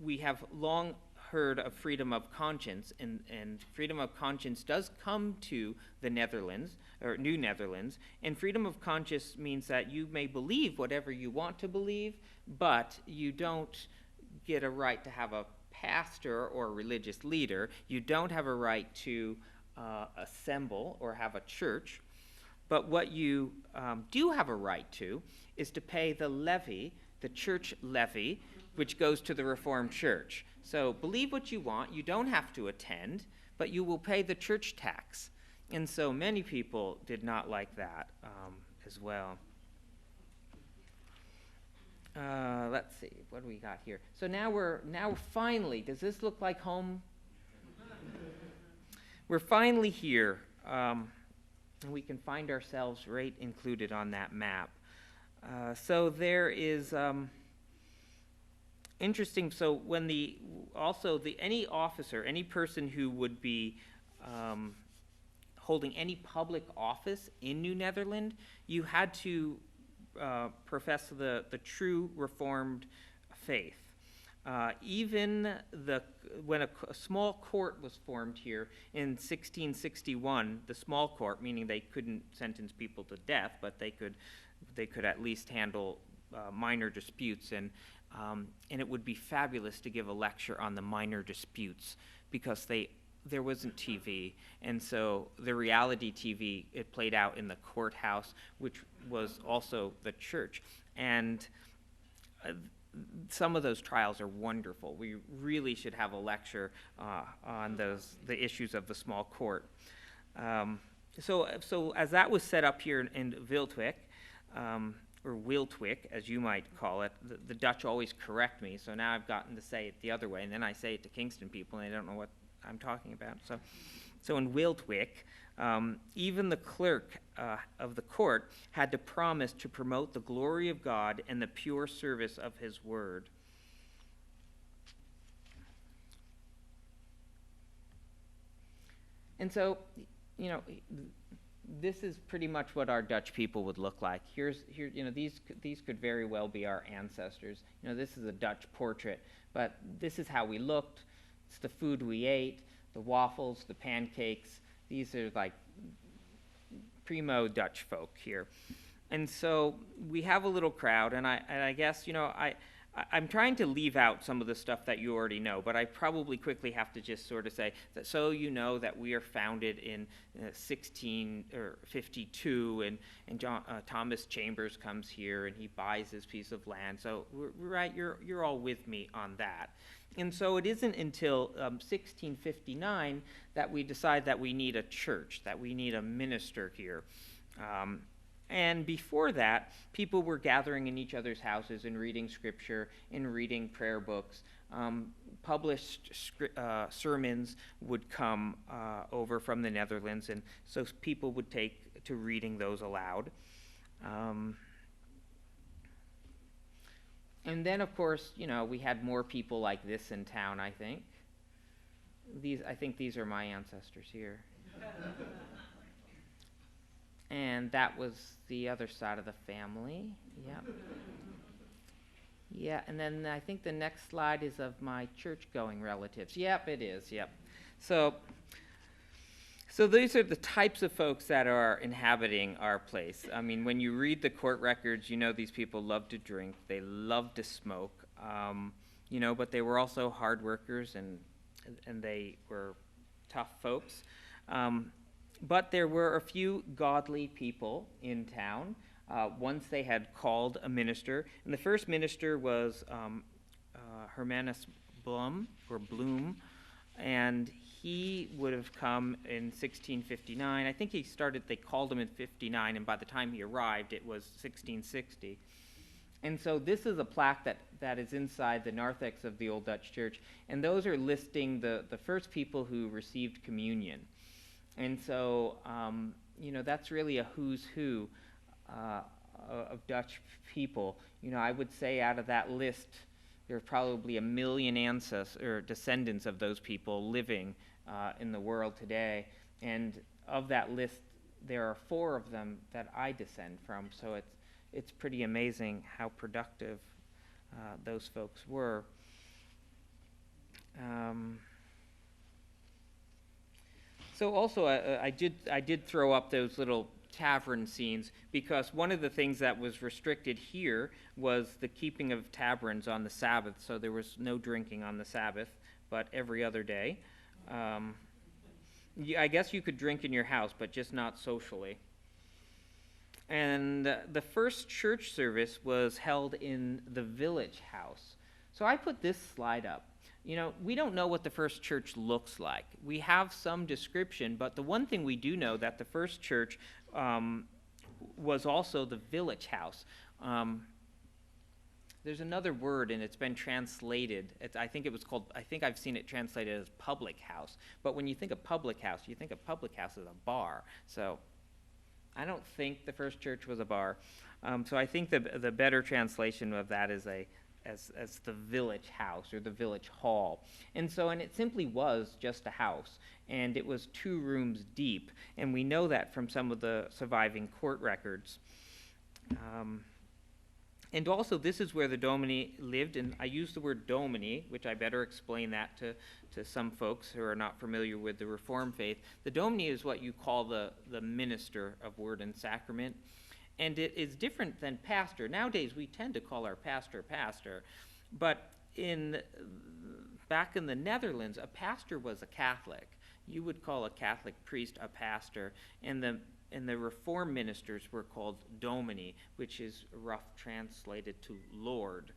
We have long heard of freedom of conscience, and freedom of conscience does come to the Netherlands, or New Netherlands, and freedom of conscience means that you may believe whatever you want to believe, but you don't get a right to have a pastor or a religious leader. You don't have a right to assemble or have a church, but what you do have a right to is to pay the levy, the church levy, which goes to the Reformed Church. So believe what you want. You don't have to attend, but you will pay the church tax. And so many people did not like that as well. Let's see, what do we got here? So now we're finally, does this look like home? We're finally here, and we can find ourselves right included on that map. So there is interesting. So when any officer, any person who would be holding any public office in New Netherland, you had to profess the true Reformed faith. Even when a small court was formed here in 1661, the small court, meaning they couldn't sentence people to death, but they could at least handle minor disputes, and it would be fabulous to give a lecture on the minor disputes, because there wasn't TV, and so the reality TV, it played out in the courthouse, which was also the church, and some of those trials are wonderful. We really should have a lecture on the issues of the small court. So as that was set up here in Wiltwyck, or Wiltwyck, as you might call it. The Dutch always correct me, so now I've gotten to say it the other way, and then I say it to Kingston people, and they don't know what I'm talking about. So in Wiltwyck, even the clerk of the court had to promise to promote the glory of God and the pure service of His word. And so, this is pretty much what our Dutch people would look like. These could very well be our ancestors. This is a Dutch portrait, but this is how we looked. It's the food we ate, the waffles, the pancakes. These are like primo Dutch folk here. And so we have a little crowd, and I guess, I'm trying to leave out some of the stuff that you already know, but I probably quickly have to just sort of say that, so you know that we are founded in 1652, and Thomas Chambers comes here and he buys this piece of land. So right, you're all with me on that. And so it isn't until 1659 that we decide that we need a church, that we need a minister here. And before that, people were gathering in each other's houses and reading scripture and reading prayer books. Published sermons would come over from the Netherlands, and so people would take to reading those aloud. And then, of course, we had more people like this in town, I think. I think these are my ancestors here. And that was the other side of the family. Yep. Yeah, and then I think the next slide is of my church-going relatives. Yep, it is, yep. So these are the types of folks that are inhabiting our place. I mean, when you read the court records, these people love to drink, they love to smoke, but they were also hard workers, and they were tough folks. But there were a few godly people in town once they had called a minister. And the first minister was Hermanus Bloem, and he would have come in 1659. I think they called him in 59, and by the time he arrived, it was 1660. And so this is a plaque that is inside the narthex of the Old Dutch Church, and those are listing the first people who received communion. And so, that's really a who's who of Dutch people. I would say out of that list, there are probably 1 million ancestors or descendants of those people living in the world today. And of that list, there are 4 of them that I descend from. So it's pretty amazing how productive those folks were. So also, I did throw up those little tavern scenes, because one of the things that was restricted here was the keeping of taverns on the Sabbath. So there was no drinking on the Sabbath, but every other day. I guess you could drink in your house, but just not socially. And the first church service was held in the village house. So I put this slide up. We don't know what the first church looks like. We have some description, but the one thing we do know that the first church was also the village house. There's another word, and it's been translated. I think I've seen it translated as public house. But when you think of public house, you think of public house as a bar. So I don't think the first church was a bar. So I think the better translation of that is as the village house or the village hall. And it simply was just a house, and it was 2 rooms deep, and we know that from some of the surviving court records. And also, this is where the Domini lived, and I use the word Domini, which I better explain that to some folks who are not familiar with the Reformed faith. The Domini is what you call the minister of word and sacrament. And it is different than pastor. Nowadays, we tend to call our pastor, but back in the Netherlands, a pastor was a Catholic. You would call a Catholic priest a pastor, and the Reformed ministers were called domini, which is rough translated to Lord.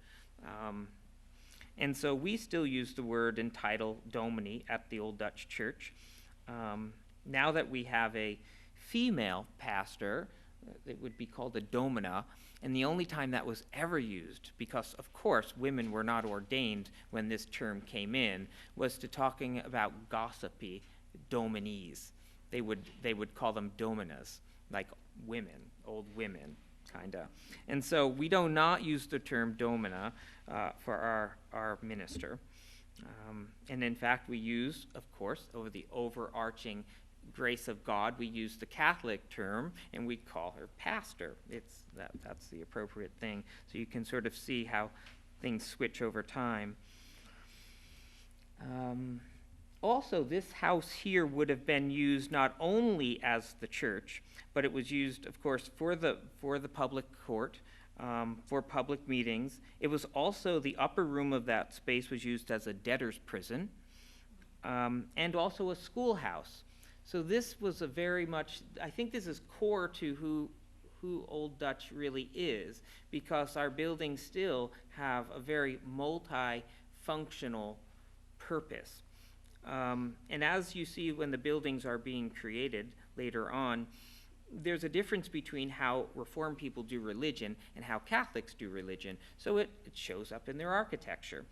And so we still use the word and title domini at the Old Dutch Church. Now that we have a female pastor, it would be called a domina, and the only time that was ever used, because of course women were not ordained when this term came in, was to talking about gossipy dominees. They would call them dominas, like women, old women, kinda. And so we do not use the term domina for our minister. And in fact, we use, of course, over the overarching grace of God, we use the Catholic term, and we call her pastor. That's the appropriate thing. So you can sort of see how things switch over time. Also, this house here would have been used not only as the church, but it was used, of course, for the public court, for public meetings. It was also, the upper room of that space was used as a debtor's prison, and also a schoolhouse. So this was a very much, I think this is core to who Old Dutch really is, because our buildings still have a very multi-functional purpose. And as you see when the buildings are being created later on, there's a difference between how Reformed people do religion and how Catholics do religion. So it shows up in their architecture.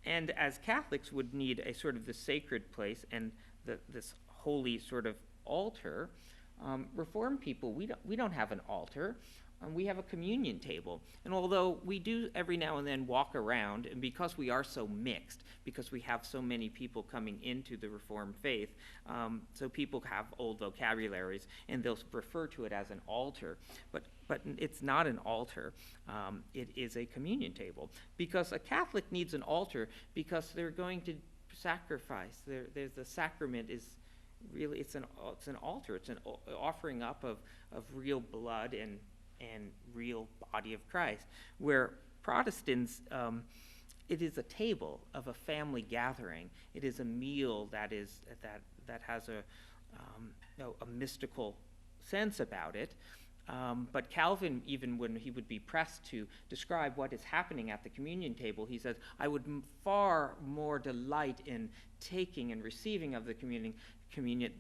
And as Catholics would need a sort of the sacred place and this holy sort of altar, Reformed people, we don't have an altar. We have a communion table. And although we do every now and then walk around, and because we are so mixed, because we have so many people coming into the Reformed faith, so people have old vocabularies, and they'll refer to it as an altar. But it's not an altar. It is a communion table. Because a Catholic needs an altar because they're going to sacrifice. The sacrament is really, it's an altar. It's an offering up of real blood and real body of Christ. Where Protestants, it is a table of a family gathering. It is a meal that has a mystical sense about it. But Calvin, even when he would be pressed to describe what is happening at the communion table, he says, I would far more delight in taking and receiving of the communion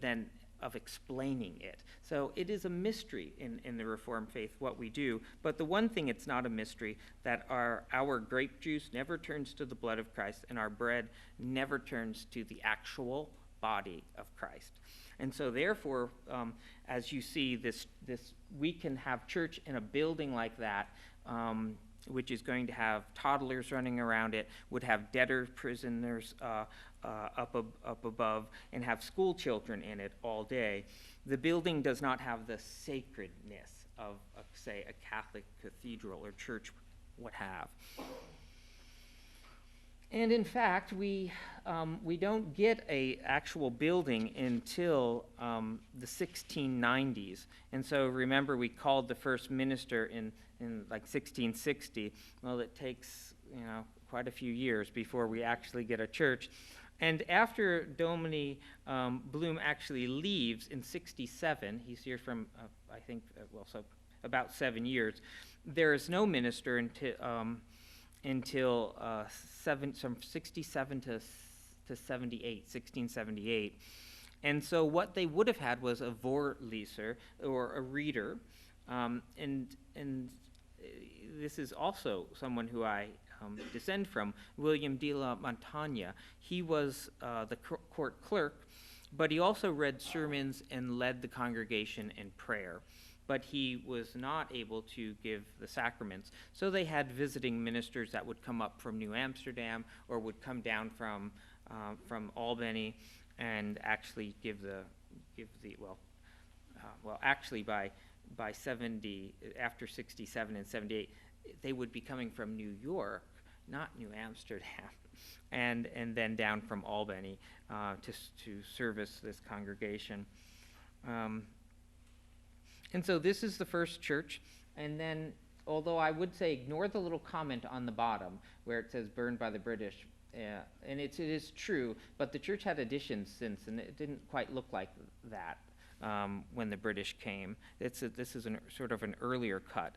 than of explaining it. So it is a mystery in the Reformed faith what we do, but the one thing it's not a mystery, that our grape juice never turns to the blood of Christ, and our bread never turns to the actual body of Christ. And so therefore, as you see, this we can have church in a building like that, which is going to have toddlers running around it, would have debtor prisoners up above, and have school children in it all day. The building does not have the sacredness of say, a Catholic cathedral or church would have. And in fact, we don't get a actual building until the 1690s. And so remember, we called the first minister in like 1660. Well, it takes quite a few years before we actually get a church. And after Domini Bloom actually leaves in 67, he's here from I think so about 7 years. There is no minister until from 67 to 78, 1678. And so what they would have had was a Vorleser, or a reader, and this is also someone who I descend from, William de la Montagne. He was the court clerk, but he also read sermons and led the congregation in prayer. But he was not able to give the sacraments. So they had visiting ministers that would come up from New Amsterdam or would come down from Albany and actually actually by 70, after 67 and 78, they would be coming from New York, not New Amsterdam, and then down from Albany to service this congregation. And so this is the first church, and then, although I would say ignore the little comment on the bottom where it says burned by the British, and it is true, but the church had additions since, and it didn't quite look like that when the British came. This is sort of an earlier cut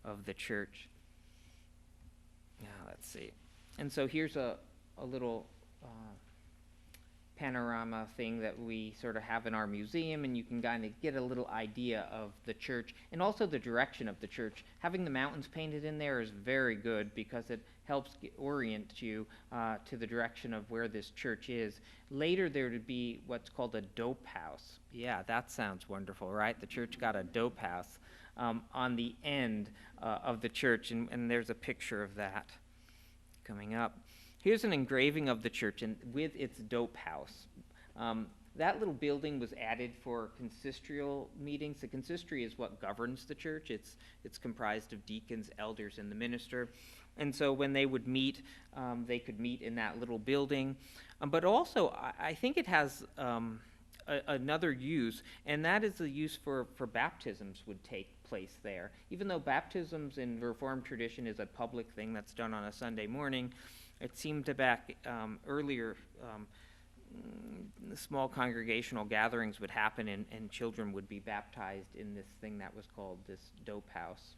of the church. Now, let's see. And so here's a little panorama thing that we sort of have in our museum, and you can kind of get a little idea of the church and also the direction of the church. Having the mountains painted in there is very good because it helps orient you to the direction of where this church is. Later there would be what's called a dope house. Yeah, that sounds wonderful, right? The church got a dope house on the end of the church, and there's a picture of that coming up. Here's an engraving of the church and with its dope house. That little building was added for consistorial meetings. The consistory is what governs the church. It's comprised of deacons, elders, and the minister. And so when they would meet, they could meet in that little building. But also, I think it has another use, and that is the use for baptisms would take place there. Even though baptisms in Reformed tradition is a public thing that's done on a Sunday morning, it seemed to back earlier, small congregational gatherings would happen, and children would be baptized in this thing that was called this dope house.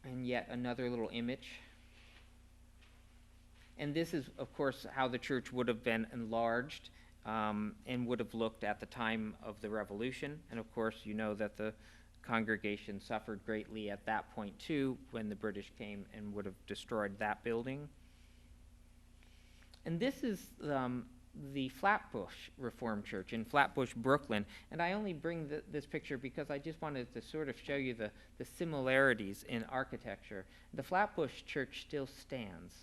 And yet another little image. And this is, of course, how the church would have been enlarged and would have looked at the time of the Revolution. And of course, you know that the congregation suffered greatly at that point too, when the British came and would have destroyed that building. And this is the Flatbush Reformed Church in Flatbush, Brooklyn. And I only bring this picture because I just wanted to sort of show you the similarities in architecture. The Flatbush Church still stands.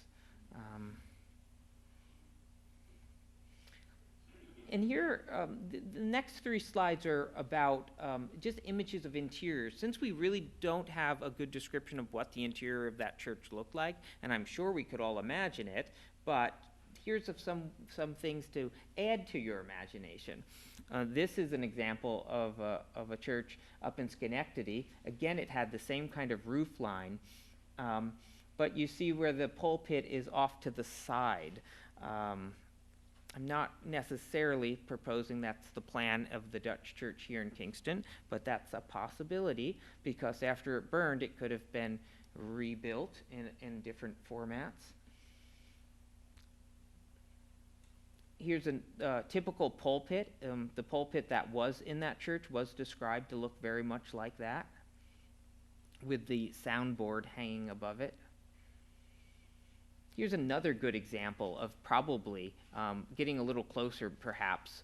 And here, the next three slides are about just images of interiors. Since we really don't have a good description of what the interior of that church looked like, and I'm sure we could all imagine it, but here's some things to add to your imagination. This is an example of a church up in Schenectady. Again, it had the same kind of roof line, but you see where the pulpit is off to the side. I'm not necessarily proposing that's the plan of the Dutch church here in Kingston, but that's a possibility because after it burned, it could have been rebuilt in different formats. Here's a typical pulpit. The pulpit that was in that church was described to look very much like that, with the soundboard hanging above it. Here's another good example of probably getting a little closer, perhaps.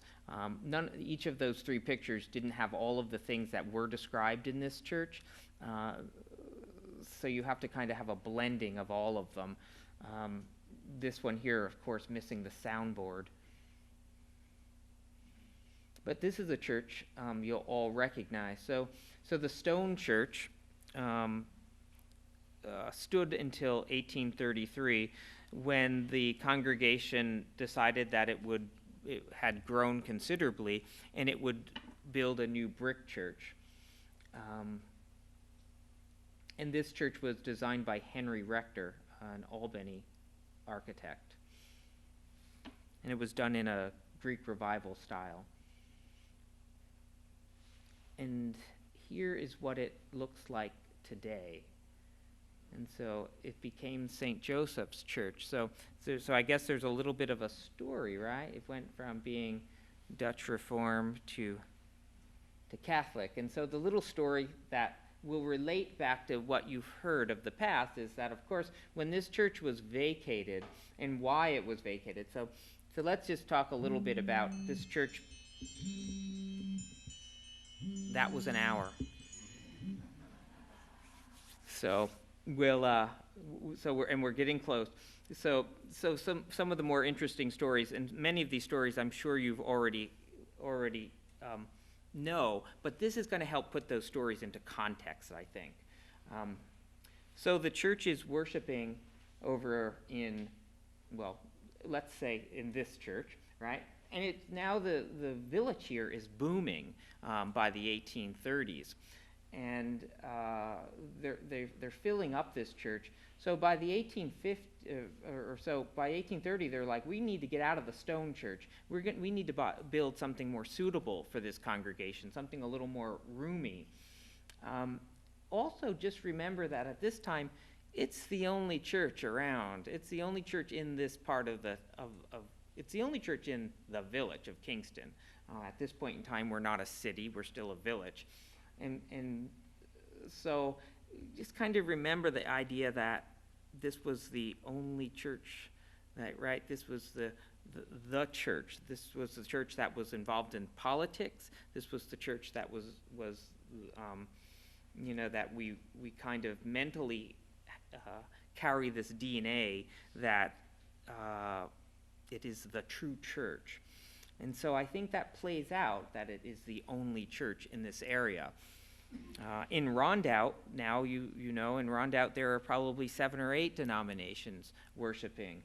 Each of those three pictures didn't have all of the things that were described in this church, so you have to kind of have a blending of all of them. This one here, of course, missing the soundboard. But this is a church you'll all recognize. So the stone church stood until 1833, when the congregation decided that it had grown considerably, and it would build a new brick church. And this church was designed by Henry Rector, an Albany architect. And it was done in a Greek revival style. And here is what it looks like today. And so it became St. Joseph's Church. So I guess there's a little bit of a story, right? It went from being Dutch Reformed to Catholic. And so the little story that will relate back to what you've heard of the past is that, of course, when this church was vacated and why it was vacated. So let's just talk a little bit about this church. That was an hour. So we're getting close. So some of the more interesting stories, and many of these stories I'm sure you've already know, but this is going to help put those stories into context, I think. So the church is worshiping over in, well, let's say in this church, right? And it's now the village here is booming by the 1830s. And they're filling up this church. So by the 1850 by 1830, they're like, we need to get out of the stone church. We need to build something more suitable for this congregation, something a little more roomy. Also, just remember that at this time, it's the only church around. It's the only church in this part of it's the only church in the village of Kingston. At this point in time, we're not a city; we're still a village. And so just kind of remember the idea that this was the only church, right? This was the church. This was the church that was involved in politics. This was the church that was that we kind of mentally carry this DNA that it is the true church. And so I think that plays out, that it is the only church in this area. In Rondout, now you know, in Rondout there are probably 7 or 8 denominations worshiping.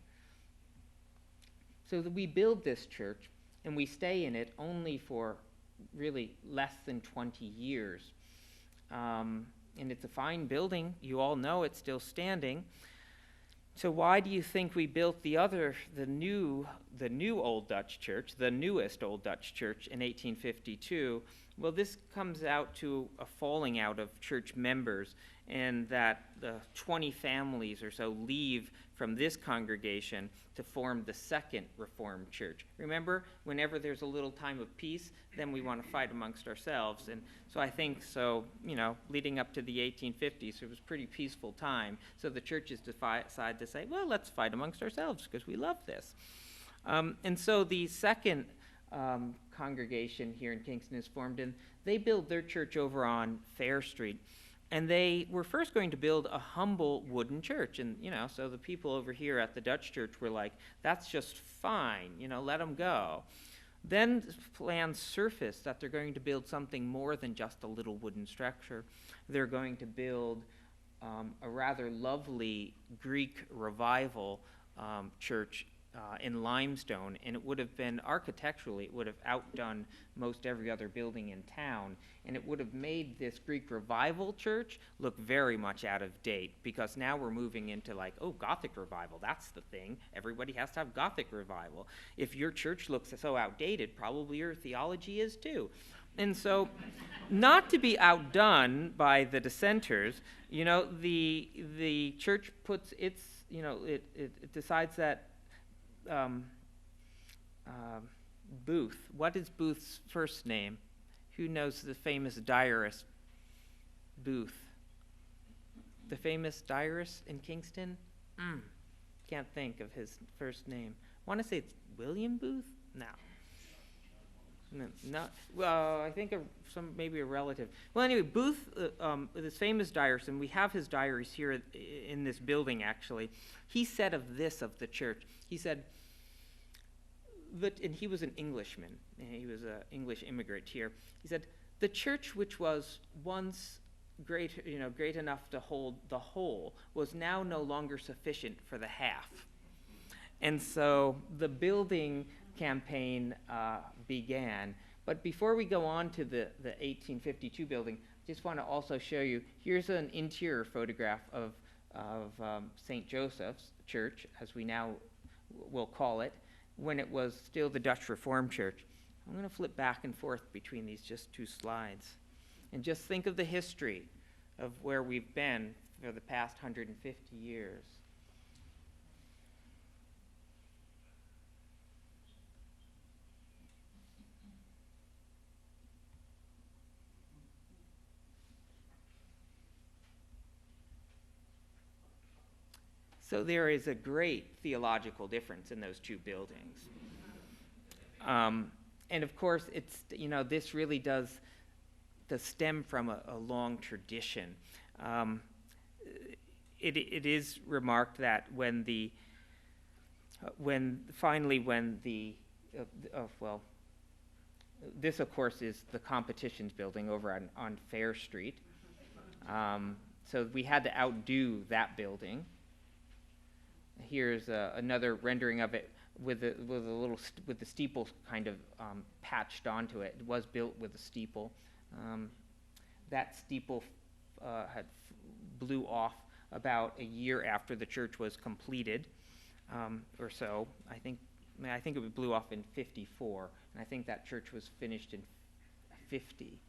So that we build this church, and we stay in it only for really less than 20 years. And it's a fine building. You all know it's still standing. So why do you think we built the new Old Dutch Church, the newest Old Dutch Church in 1852? Well, this comes out to a falling out of church members, and that the 20 families or so leave from this congregation to form the second Reformed Church. Remember, whenever there's a little time of peace, then we want to fight amongst ourselves. And so I think, leading up to the 1850s, it was a pretty peaceful time. So the churches decide to say, well, let's fight amongst ourselves because we love this. And so the second congregation here in Kingston is formed, and they build their church over on Fair Street. And they were first going to build a humble wooden church. And, so the people over here at the Dutch church were like, that's just fine, let them go. Then plans surfaced that they're going to build something more than just a little wooden structure. They're going to build a rather lovely Greek revival church in limestone, and it would have been, architecturally, it would have outdone most every other building in town, and it would have made this Greek revival church look very much out of date, because now we're moving into Gothic revival, that's the thing. Everybody has to have Gothic revival. If your church looks so outdated, probably your theology is too. And so, not to be outdone by the dissenters, the church puts its, it decides that Booth. What is Booth's first name? Who knows the famous diarist Booth? The famous diarist in Kingston? Can't think of his first name. Want to say it's William Booth? No. No. Well, I think maybe a relative. Well, anyway, Booth, this famous diarist, and we have his diaries here in this building, actually. He said of the church, he said, and he was an Englishman, and he was an English immigrant here. He said, the church which was once great enough to hold the whole was now no longer sufficient for the half. And so the building campaign began. But before we go on to the 1852 building, I just want to also show you, here's an interior photograph of St. Joseph's Church, as we now will call it, when it was still the Dutch Reformed Church. I'm going to flip back and forth between these just two slides. And just think of the history of where we've been for the past 150 years. So there is a great theological difference in those two buildings. And of course, this really does stem from a long tradition. It is remarked that this of course is the competitions building over on Fair Street. So we had to outdo that building. Here's another rendering of it with the steeple kind of patched onto it. It was built with a steeple. That steeple blew off about a year after the church was completed, or so. I think it blew off in '54, and I think that church was finished in '50.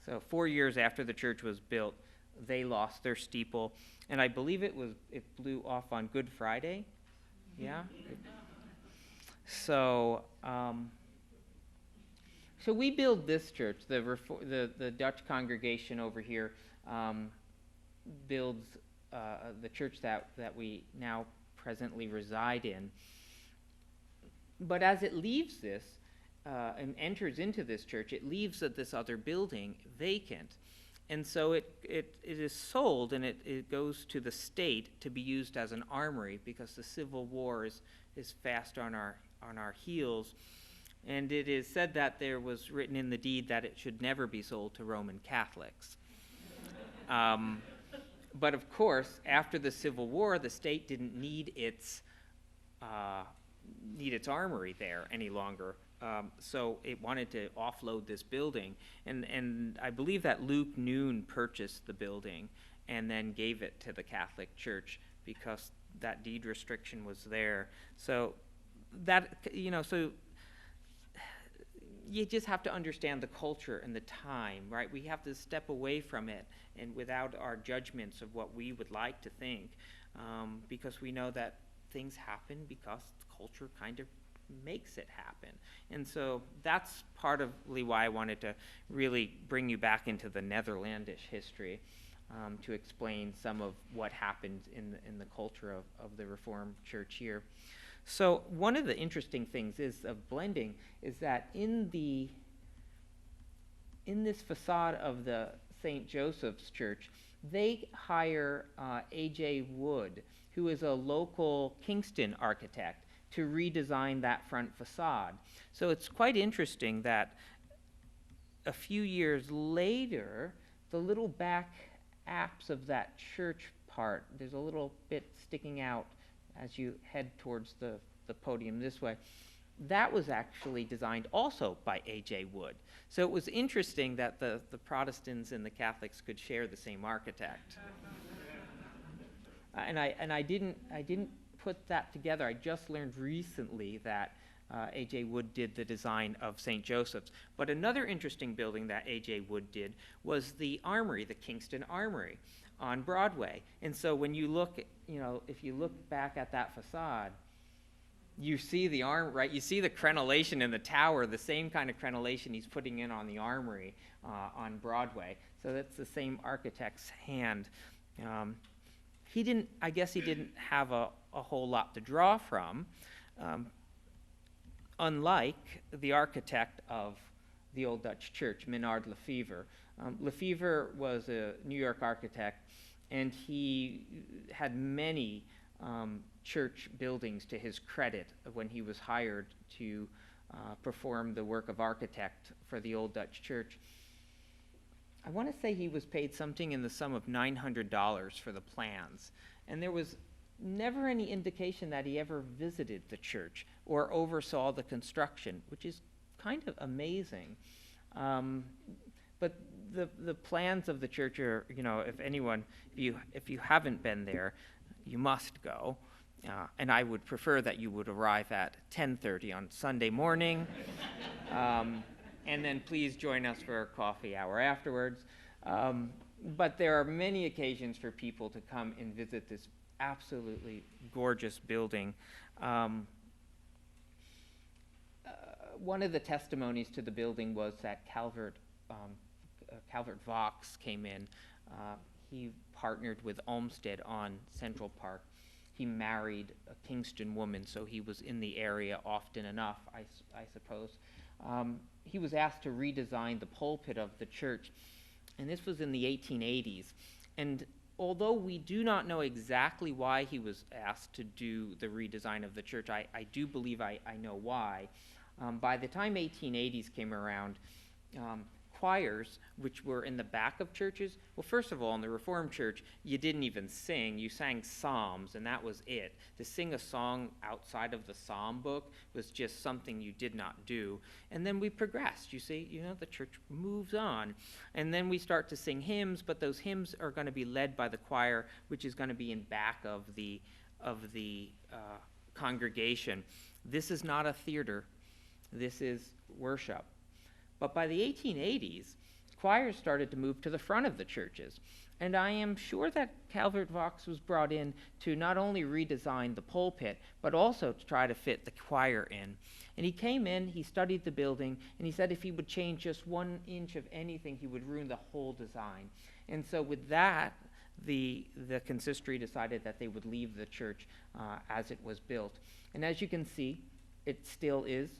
So 4 years after the church was built, they lost their steeple, and I believe it blew off on Good Friday. Yeah. So we build this church. The Dutch congregation over here builds the church that we now presently reside in. But as it leaves this and enters into this church, it leaves this other building vacant. And so it is sold, and it goes to the state to be used as an armory, because the Civil War is fast on our heels. And it is said that there was written in the deed that it should never be sold to Roman Catholics. But of course, after the Civil War, the state didn't need its armory there any longer. So it wanted to offload this building. And I believe that Luke Noon purchased the building and then gave it to the Catholic Church because that deed restriction was there. So so you just have to understand the culture and the time, right? We have to step away from it and without our judgments of what we would like to think, because we know that things happen because culture kind of makes it happen. And so that's partly why I wanted to really bring you back into the Netherlandish history, to explain some of what happened in the culture of the Reformed Church here. So one of the interesting things of blending is that in this facade of the St. Joseph's Church, they hire A.J. Wood, who is a local Kingston architect, to redesign that front facade. So it's quite interesting that a few years later, the little back apse of that church part, there's a little bit sticking out as you head towards the podium this way. That was actually designed also by A.J. Wood. So it was interesting that the Protestants and the Catholics could share the same architect. And I didn't put that together. I just learned recently that A.J. Wood did the design of St. Joseph's. But another interesting building that A.J. Wood did was the Armory, the Kingston Armory on Broadway. And so when you look, if you look back at that facade, you see the arm, right? You see the crenellation in the tower, the same kind of crenellation he's putting in on the Armory on Broadway. So that's the same architect's hand. I guess he didn't have a whole lot to draw from, unlike the architect of the Old Dutch Church, Minard Lefevre. Lefevre was a New York architect, and he had many church buildings to his credit when he was hired to perform the work of architect for the Old Dutch Church. I want to say he was paid something in the sum of $900 for the plans, and there was never any indication that he ever visited the church or oversaw the construction, which is kind of amazing. But the plans of the church are, if you haven't been there, you must go. And I would prefer that you would arrive at 10:30 on Sunday morning. And then please join us for a coffee hour afterwards. But there are many occasions for people to come and visit this absolutely gorgeous building. One of the testimonies to the building was that Calvert Vaux came in. He partnered with Olmsted on Central Park. He married a Kingston woman, so he was in the area often enough, I suppose. He was asked to redesign the pulpit of the church, and this was in the 1880s. And although we do not know exactly why he was asked to do the redesign of the church, I do believe I know why. By the time 1880s came around, choirs, which were in the back of churches, well, first of all, in the Reformed Church, you didn't even sing. You sang psalms, and that was it. To sing a song outside of the psalm book was just something you did not do. And then we progressed. You see, the church moves on. And then we start to sing hymns, but those hymns are going to be led by the choir, which is going to be in back of the congregation. This is not a theater. This is worship. But by the 1880s, choirs started to move to the front of the churches. And I am sure that Calvert Vaux was brought in to not only redesign the pulpit, but also to try to fit the choir in. And he came in, he studied the building, and he said if he would change just 1 inch of anything, he would ruin the whole design. And so with that, the consistory decided that they would leave the church as it was built. And as you can see, it still is.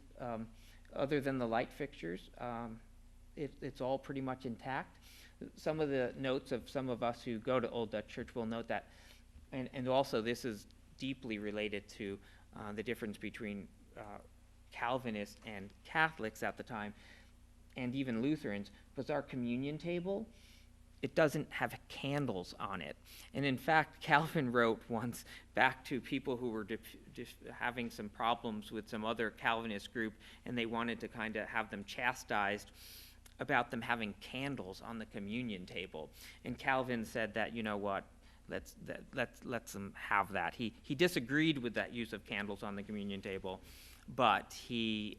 Other than the light fixtures, it's all pretty much intact. Some of the notes of some of us who go to Old Dutch Church will note that, and also this is deeply related to the difference between Calvinists and Catholics at the time, and even Lutherans, was our communion table. It doesn't have candles on it. And in fact, Calvin wrote once back to people who were having some problems with some other Calvinist group, and they wanted to kind of have them chastised about them having candles on the communion table. And Calvin said that, let's them have that. He disagreed with that use of candles on the communion table, but he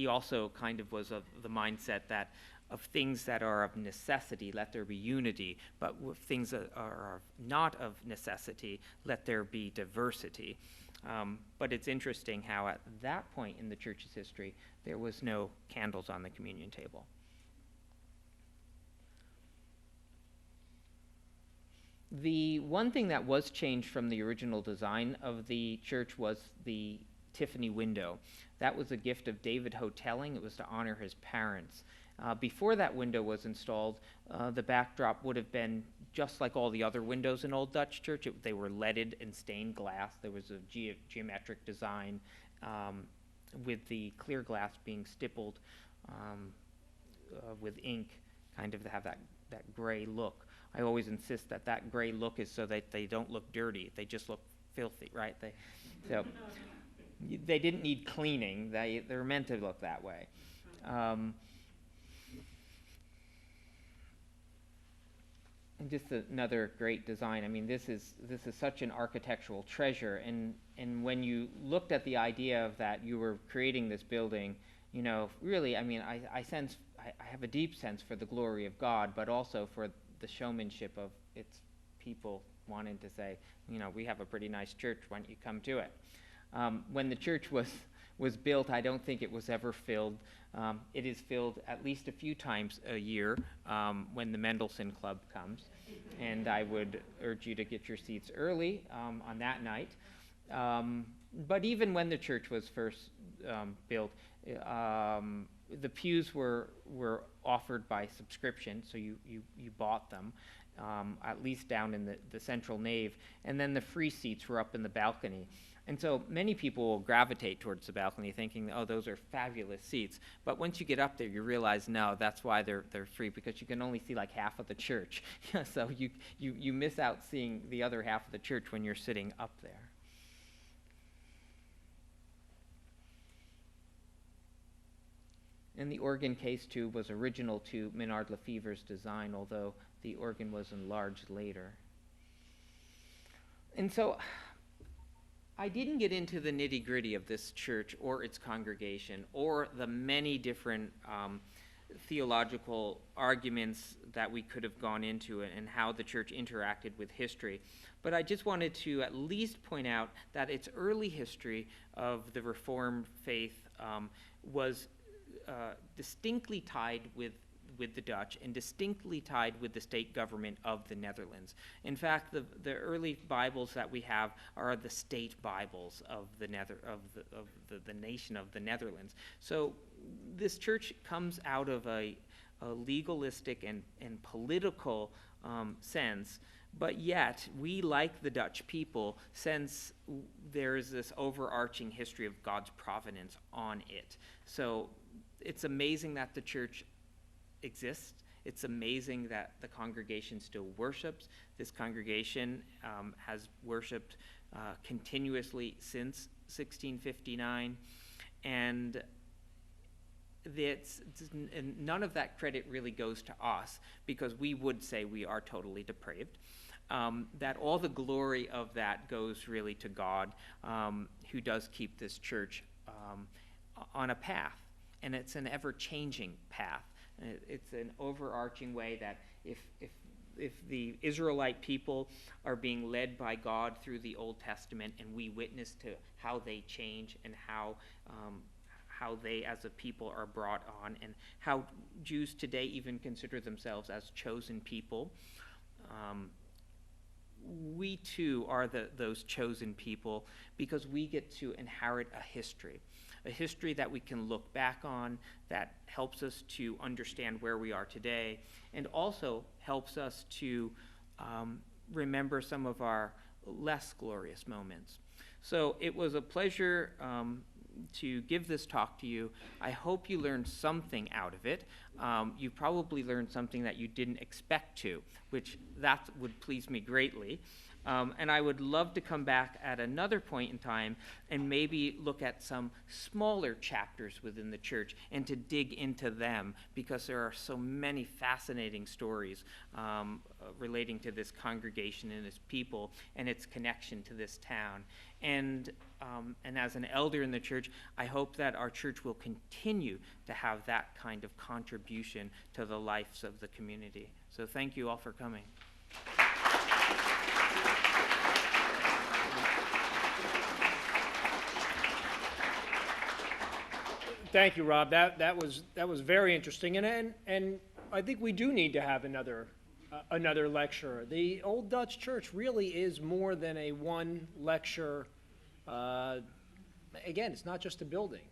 also kind of was of the mindset that of things that are of necessity, let there be unity, but with things that are not of necessity, let there be diversity. But it's interesting how at that point in the church's history, there was no candles on the communion table. The one thing that was changed from the original design of the church was the Tiffany window. That was a gift of David Hotelling. It was to honor his parents. Before that window was installed, the backdrop would have been just like all the other windows in Old Dutch Church. They were leaded and stained glass. There was a geometric design with the clear glass being stippled with ink, kind of to have that gray look. I always insist that gray look is so that they don't look dirty. They just look filthy, right? So they didn't need cleaning. They're meant to look that way. And just another great design. I mean, this is such an architectural treasure. And when you looked at the idea of that you were creating this building, really, I mean, I have a deep sense for the glory of God, but also for the showmanship of its people wanting to say, we have a pretty nice church. Why don't you come to it? When the church was built, I don't think it was ever filled. It is filled at least a few times a year when the Mendelssohn Club comes. And I would urge you to get your seats early on that night. But even when the church was first built, the pews were offered by subscription, so you bought them, at least down in the central nave, and then the free seats were up in the balcony. And so many people will gravitate towards the balcony thinking, oh, those are fabulous seats. But once you get up there, you realize, no, that's why they're free, because you can only see like half of the church. So you miss out seeing the other half of the church when you're sitting up there. And the organ case tube was original to Minard Lefevre's design, although the organ was enlarged later. And so I didn't get into the nitty-gritty of this church or its congregation or the many different theological arguments that we could have gone into and how the church interacted with history. But I just wanted to at least point out that its early history of the Reformed faith was distinctly tied with the Dutch and distinctly tied with the state government of the Netherlands. In fact, the early Bibles that we have are the state Bibles of the nation of the Netherlands. So this church comes out of a legalistic and political sense, but yet we, like the Dutch people, sense there is this overarching history of God's providence on it. So it's amazing that the church exists. It's amazing that the congregation still worships. This congregation has worshipped continuously since 1659, and none of that credit really goes to us, because we would say we are totally depraved. That all the glory of that goes really to God, who does keep this church on a path, and it's an ever-changing path. It's an overarching way that if the Israelite people are being led by God through the Old Testament, and we witness to how they change and how they as a people are brought on, and how Jews today even consider themselves as chosen people, we too are those chosen people, because we get to inherit a history that we can look back on, that helps us to understand where we are today, and also helps us to remember some of our less glorious moments. So it was a pleasure to give this talk to you. I hope you learned something out of it. You probably learned something that you didn't expect to, which that would please me greatly. And I would love to come back at another point in time and maybe look at some smaller chapters within the church and to dig into them, because there are so many fascinating stories relating to this congregation and its people and its connection to this town. And as an elder in the church, I hope that our church will continue to have that kind of contribution to the lives of the community. So thank you all for coming. Thank you, Rob. That was very interesting, and I think we do need to have another lecture. The Old Dutch Church really is more than a one lecture. Again, it's not just a building,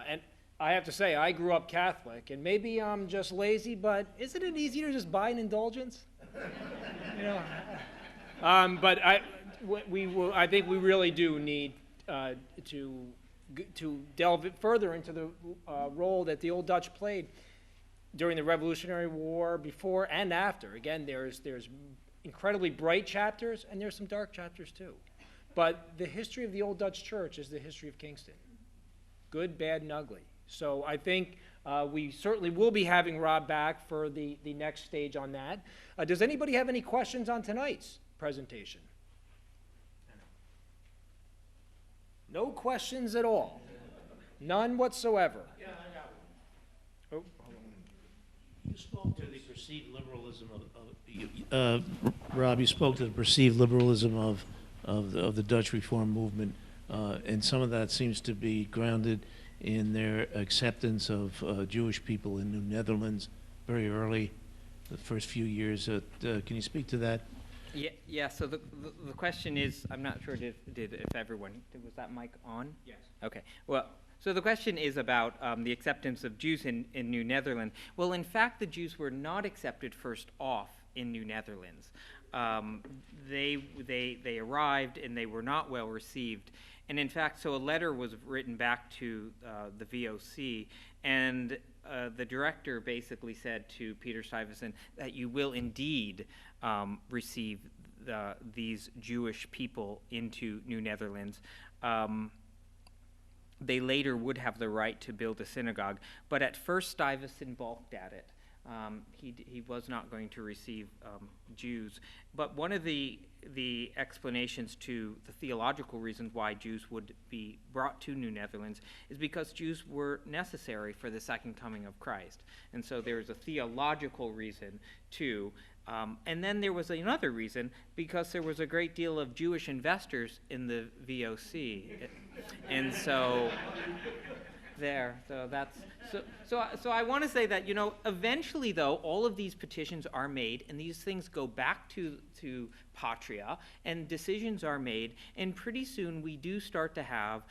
and I have to say, I grew up Catholic, and maybe I'm just lazy, but isn't it easier to just buy an indulgence? You know, but I think we really do need to delve further into the role that the Old Dutch played during the Revolutionary War, before and after. Again, there's incredibly bright chapters, and there's some dark chapters too. But the history of the Old Dutch Church is the history of Kingston. Good, bad, and ugly. So I think we certainly will be having Rob back for the next stage on that. Does anybody have any questions on tonight's presentation? No questions at all? None whatsoever? Yeah, I got one. Oh, hold on. You spoke to the perceived liberalism Rob, you spoke to the perceived liberalism of the Dutch Reform movement. and some of that seems to be grounded in their acceptance of Jewish people in New Netherlands very early, the first few years. Can you speak to that? Yeah. So the question is, I'm not sure if everyone was that mic on? Yes. Okay. Well, so the question is about the acceptance of Jews in New Netherlands. Well, in fact, the Jews were not accepted first off in New Netherlands. They arrived and they were not well received. And in fact, so a letter was written back to the VOC, and the director basically said to Peter Stuyvesant that you will indeed receive these Jewish people into New Netherlands. They later would have the right to build a synagogue, but at first Stuyvesant balked at it. He was not going to receive Jews. But one of the explanations to the theological reasons why Jews would be brought to New Netherlands is because Jews were necessary for the second coming of Christ. And so there's a theological reason too. And then there was another reason, because there was a great deal of Jewish investors in the VOC. And so so I want to say that, eventually though, all of these petitions are made and these things go back to Patria and decisions are made, and pretty soon we do start to have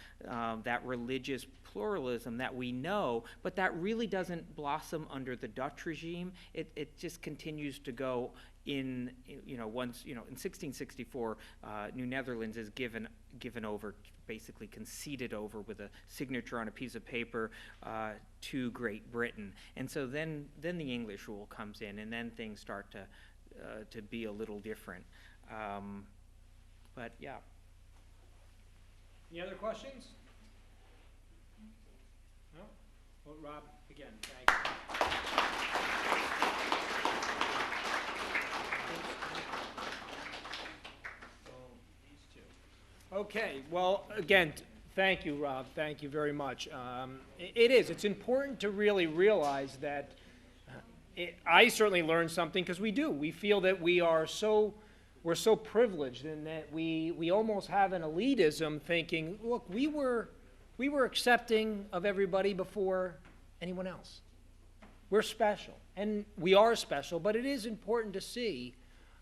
that religious pluralism that we know, but that really doesn't blossom under the Dutch regime. It just continues to go in 1664, New Netherlands is given over, basically conceded over with a signature on a piece of paper to Great Britain. And so then the English rule comes in, and then things start to be a little different. But yeah. Any other questions? No? Well, Rob, again, thank you. Okay, well, again, thank you, Rob. Thank you very much. It's important to really realize that I certainly learned something, because we do. We feel that we're so privileged, and that we almost have an elitism, thinking, look, we were accepting of everybody before anyone else. We're special, and we are special, but it is important to see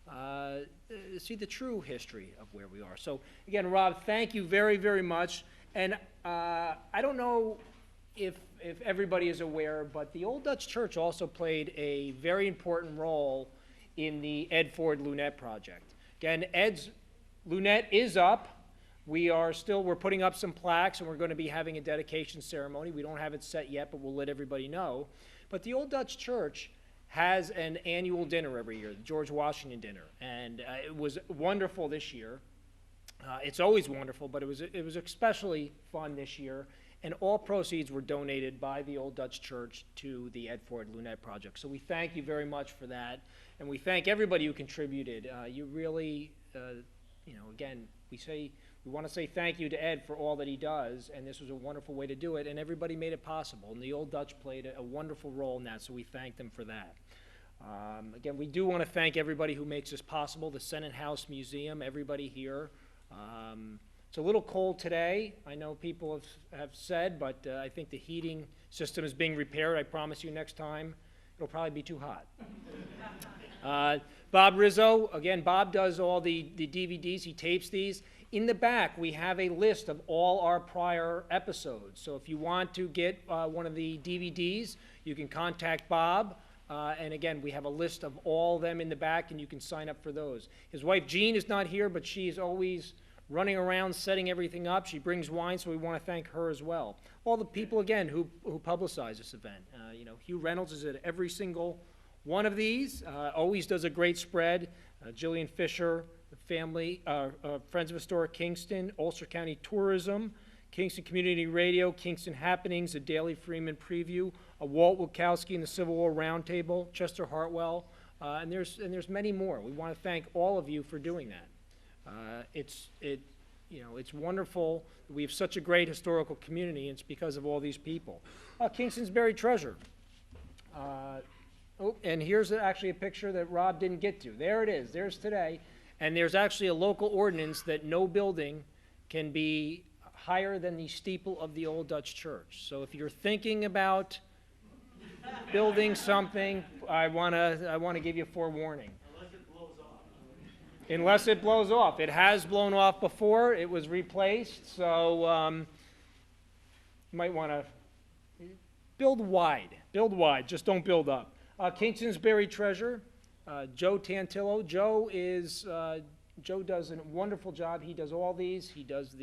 the true history of where we are. So again, Rob, thank you very, very much. And I don't know if everybody is aware, but the Old Dutch Church also played a very important role in the Ed Ford Lunette project. Again, Ed's Lunette is up. We're putting up some plaques, and we're going to be having a dedication ceremony. We don't have it set yet, but we'll let everybody know. But the Old Dutch Church has an annual dinner every year, the George Washington dinner, and it was wonderful this year. It's always wonderful, but it was especially fun this year, and all proceeds were donated by the Old Dutch Church to the Ed Ford Lunette project. So we thank you very much for that, and we thank everybody who contributed. You really, again, we want to say thank you to Ed for all that he does, and this was a wonderful way to do it, and everybody made it possible, and the Old Dutch played a wonderful role in that, so we thank them for that. Again, we do want to thank everybody who makes this possible, the Senate House Museum, everybody here. It's a little cold today, I know people have said, but I think the heating system is being repaired. I promise you next time it'll probably be too hot. Bob Rizzo, again, Bob does all the DVDs, he tapes these. In the back, we have a list of all our prior episodes. So if you want to get one of the DVDs, you can contact Bob. And again, we have a list of all of them in the back, and you can sign up for those. His wife, Jean, is not here, but she is always running around setting everything up. She brings wine, so we want to thank her as well. All the people, again, who publicize this event. Hugh Reynolds is at every single one of these, always does a great spread. Jillian Fisher, the family, Friends of Historic Kingston, Ulster County Tourism, Kingston Community Radio, Kingston Happenings, a Daily Freeman Preview, a Walt Wachowski and the Civil War Roundtable, Chester Hartwell, and there's many more. We want to thank all of you for doing that. It's wonderful that we have such a great historical community, and it's because of all these people. Kingston's Buried Treasure. And here's actually a picture that Rob didn't get to. There it is. There's today. And there's actually a local ordinance that no building can be higher than the steeple of the Old Dutch Church. So if you're thinking about building something, I want to give you forewarning. Unless it blows off. It has blown off before. It was replaced. So you might want to build wide. Build wide. Just don't build up. Kingston's buried treasure, Joe Tantillo. Joe does a wonderful job. He does all these. He does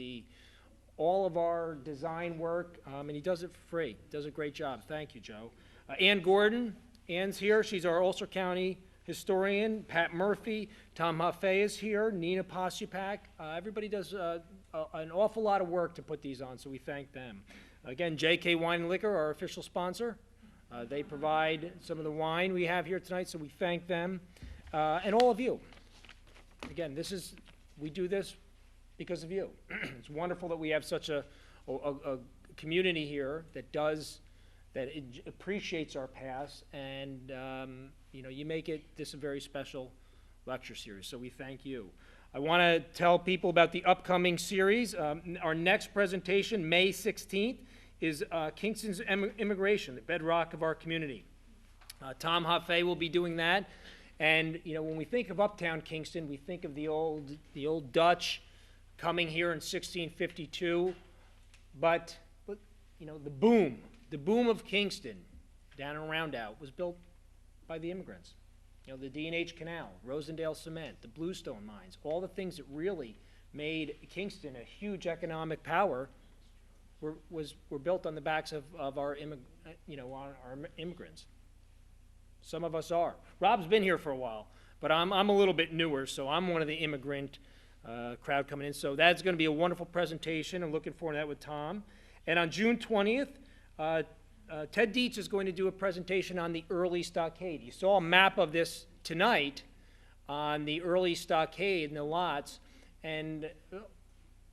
all of our design work, and he does it for free. Does a great job. Thank you, Joe. Ann Gordon. Ann's here. She's our Ulster County historian. Pat Murphy. Tom Haffey is here. Nina Postupak. Everybody does an awful lot of work to put these on, so we thank them. Again, J.K. Wine and Liquor, our official sponsor. They provide some of the wine we have here tonight, so we thank them. And all of you. Again, we do this because of you. It's wonderful that we have such a community here that appreciates our past, and you make this a very special lecture series, so we thank you. I want to tell people about the upcoming series. Our next presentation, May 16th, is Kingston's immigration, the bedrock of our community. Tom Haffey will be doing that. And when we think of Uptown Kingston, we think of the old Dutch coming here in 1652. But the boom of Kingston down in Rondout was built by the immigrants. The D&H Canal, Rosendale Cement, the Bluestone Mines, all the things that really made Kingston a huge economic power were built on the backs of our immigrants. Some of us are. Rob's been here for a while, but I'm a little bit newer, so I'm one of the immigrant crowd coming in. So that's going to be a wonderful presentation. I'm looking forward to that with Tom. And on June 20th, Ted Dietz is going to do a presentation on the early stockade. You saw a map of this tonight on the early stockade and the lots, and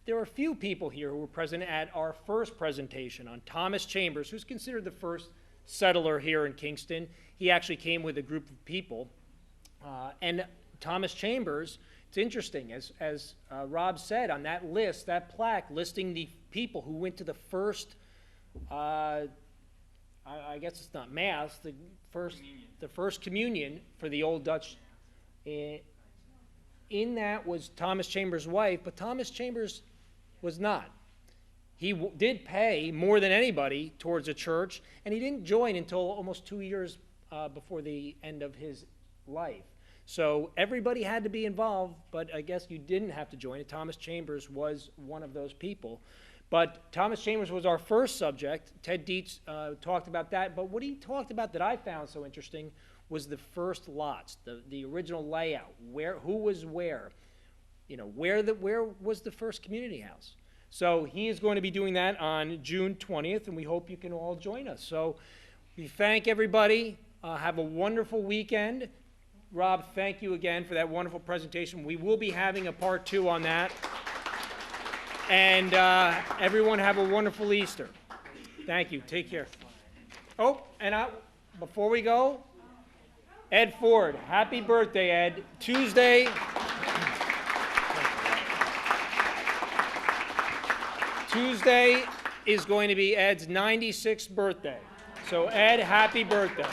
there were a few people here who were present at our first presentation on Thomas Chambers, who's considered the first settler here in Kingston. He actually came with a group of people. And Thomas Chambers, it's interesting, as Rob said, on that list, that plaque listing the people who went to the first, I guess it's not mass, the first communion for the Old Dutch. In that was Thomas Chambers' wife, but Thomas Chambers was not. He did pay more than anybody towards the church, and he didn't join until almost 2 years before the end of his life. So everybody had to be involved, but I guess you didn't have to join it. Thomas Chambers was one of those people. But Thomas Chambers was our first subject. Ted Dietz talked about that. But what he talked about that I found so interesting was the first lots, the original layout, who was where. Where was the first community house? So he is going to be doing that on June 20th, and we hope you can all join us. So we thank everybody. Have a wonderful weekend. Rob, thank you again for that wonderful presentation. We will be having a part 2 on that. And everyone have a wonderful Easter. Thank you. Take care. Oh, and before we go, Ed Ford, happy birthday, Ed. Tuesday is going to be Ed's 96th birthday. So, Ed, happy birthday.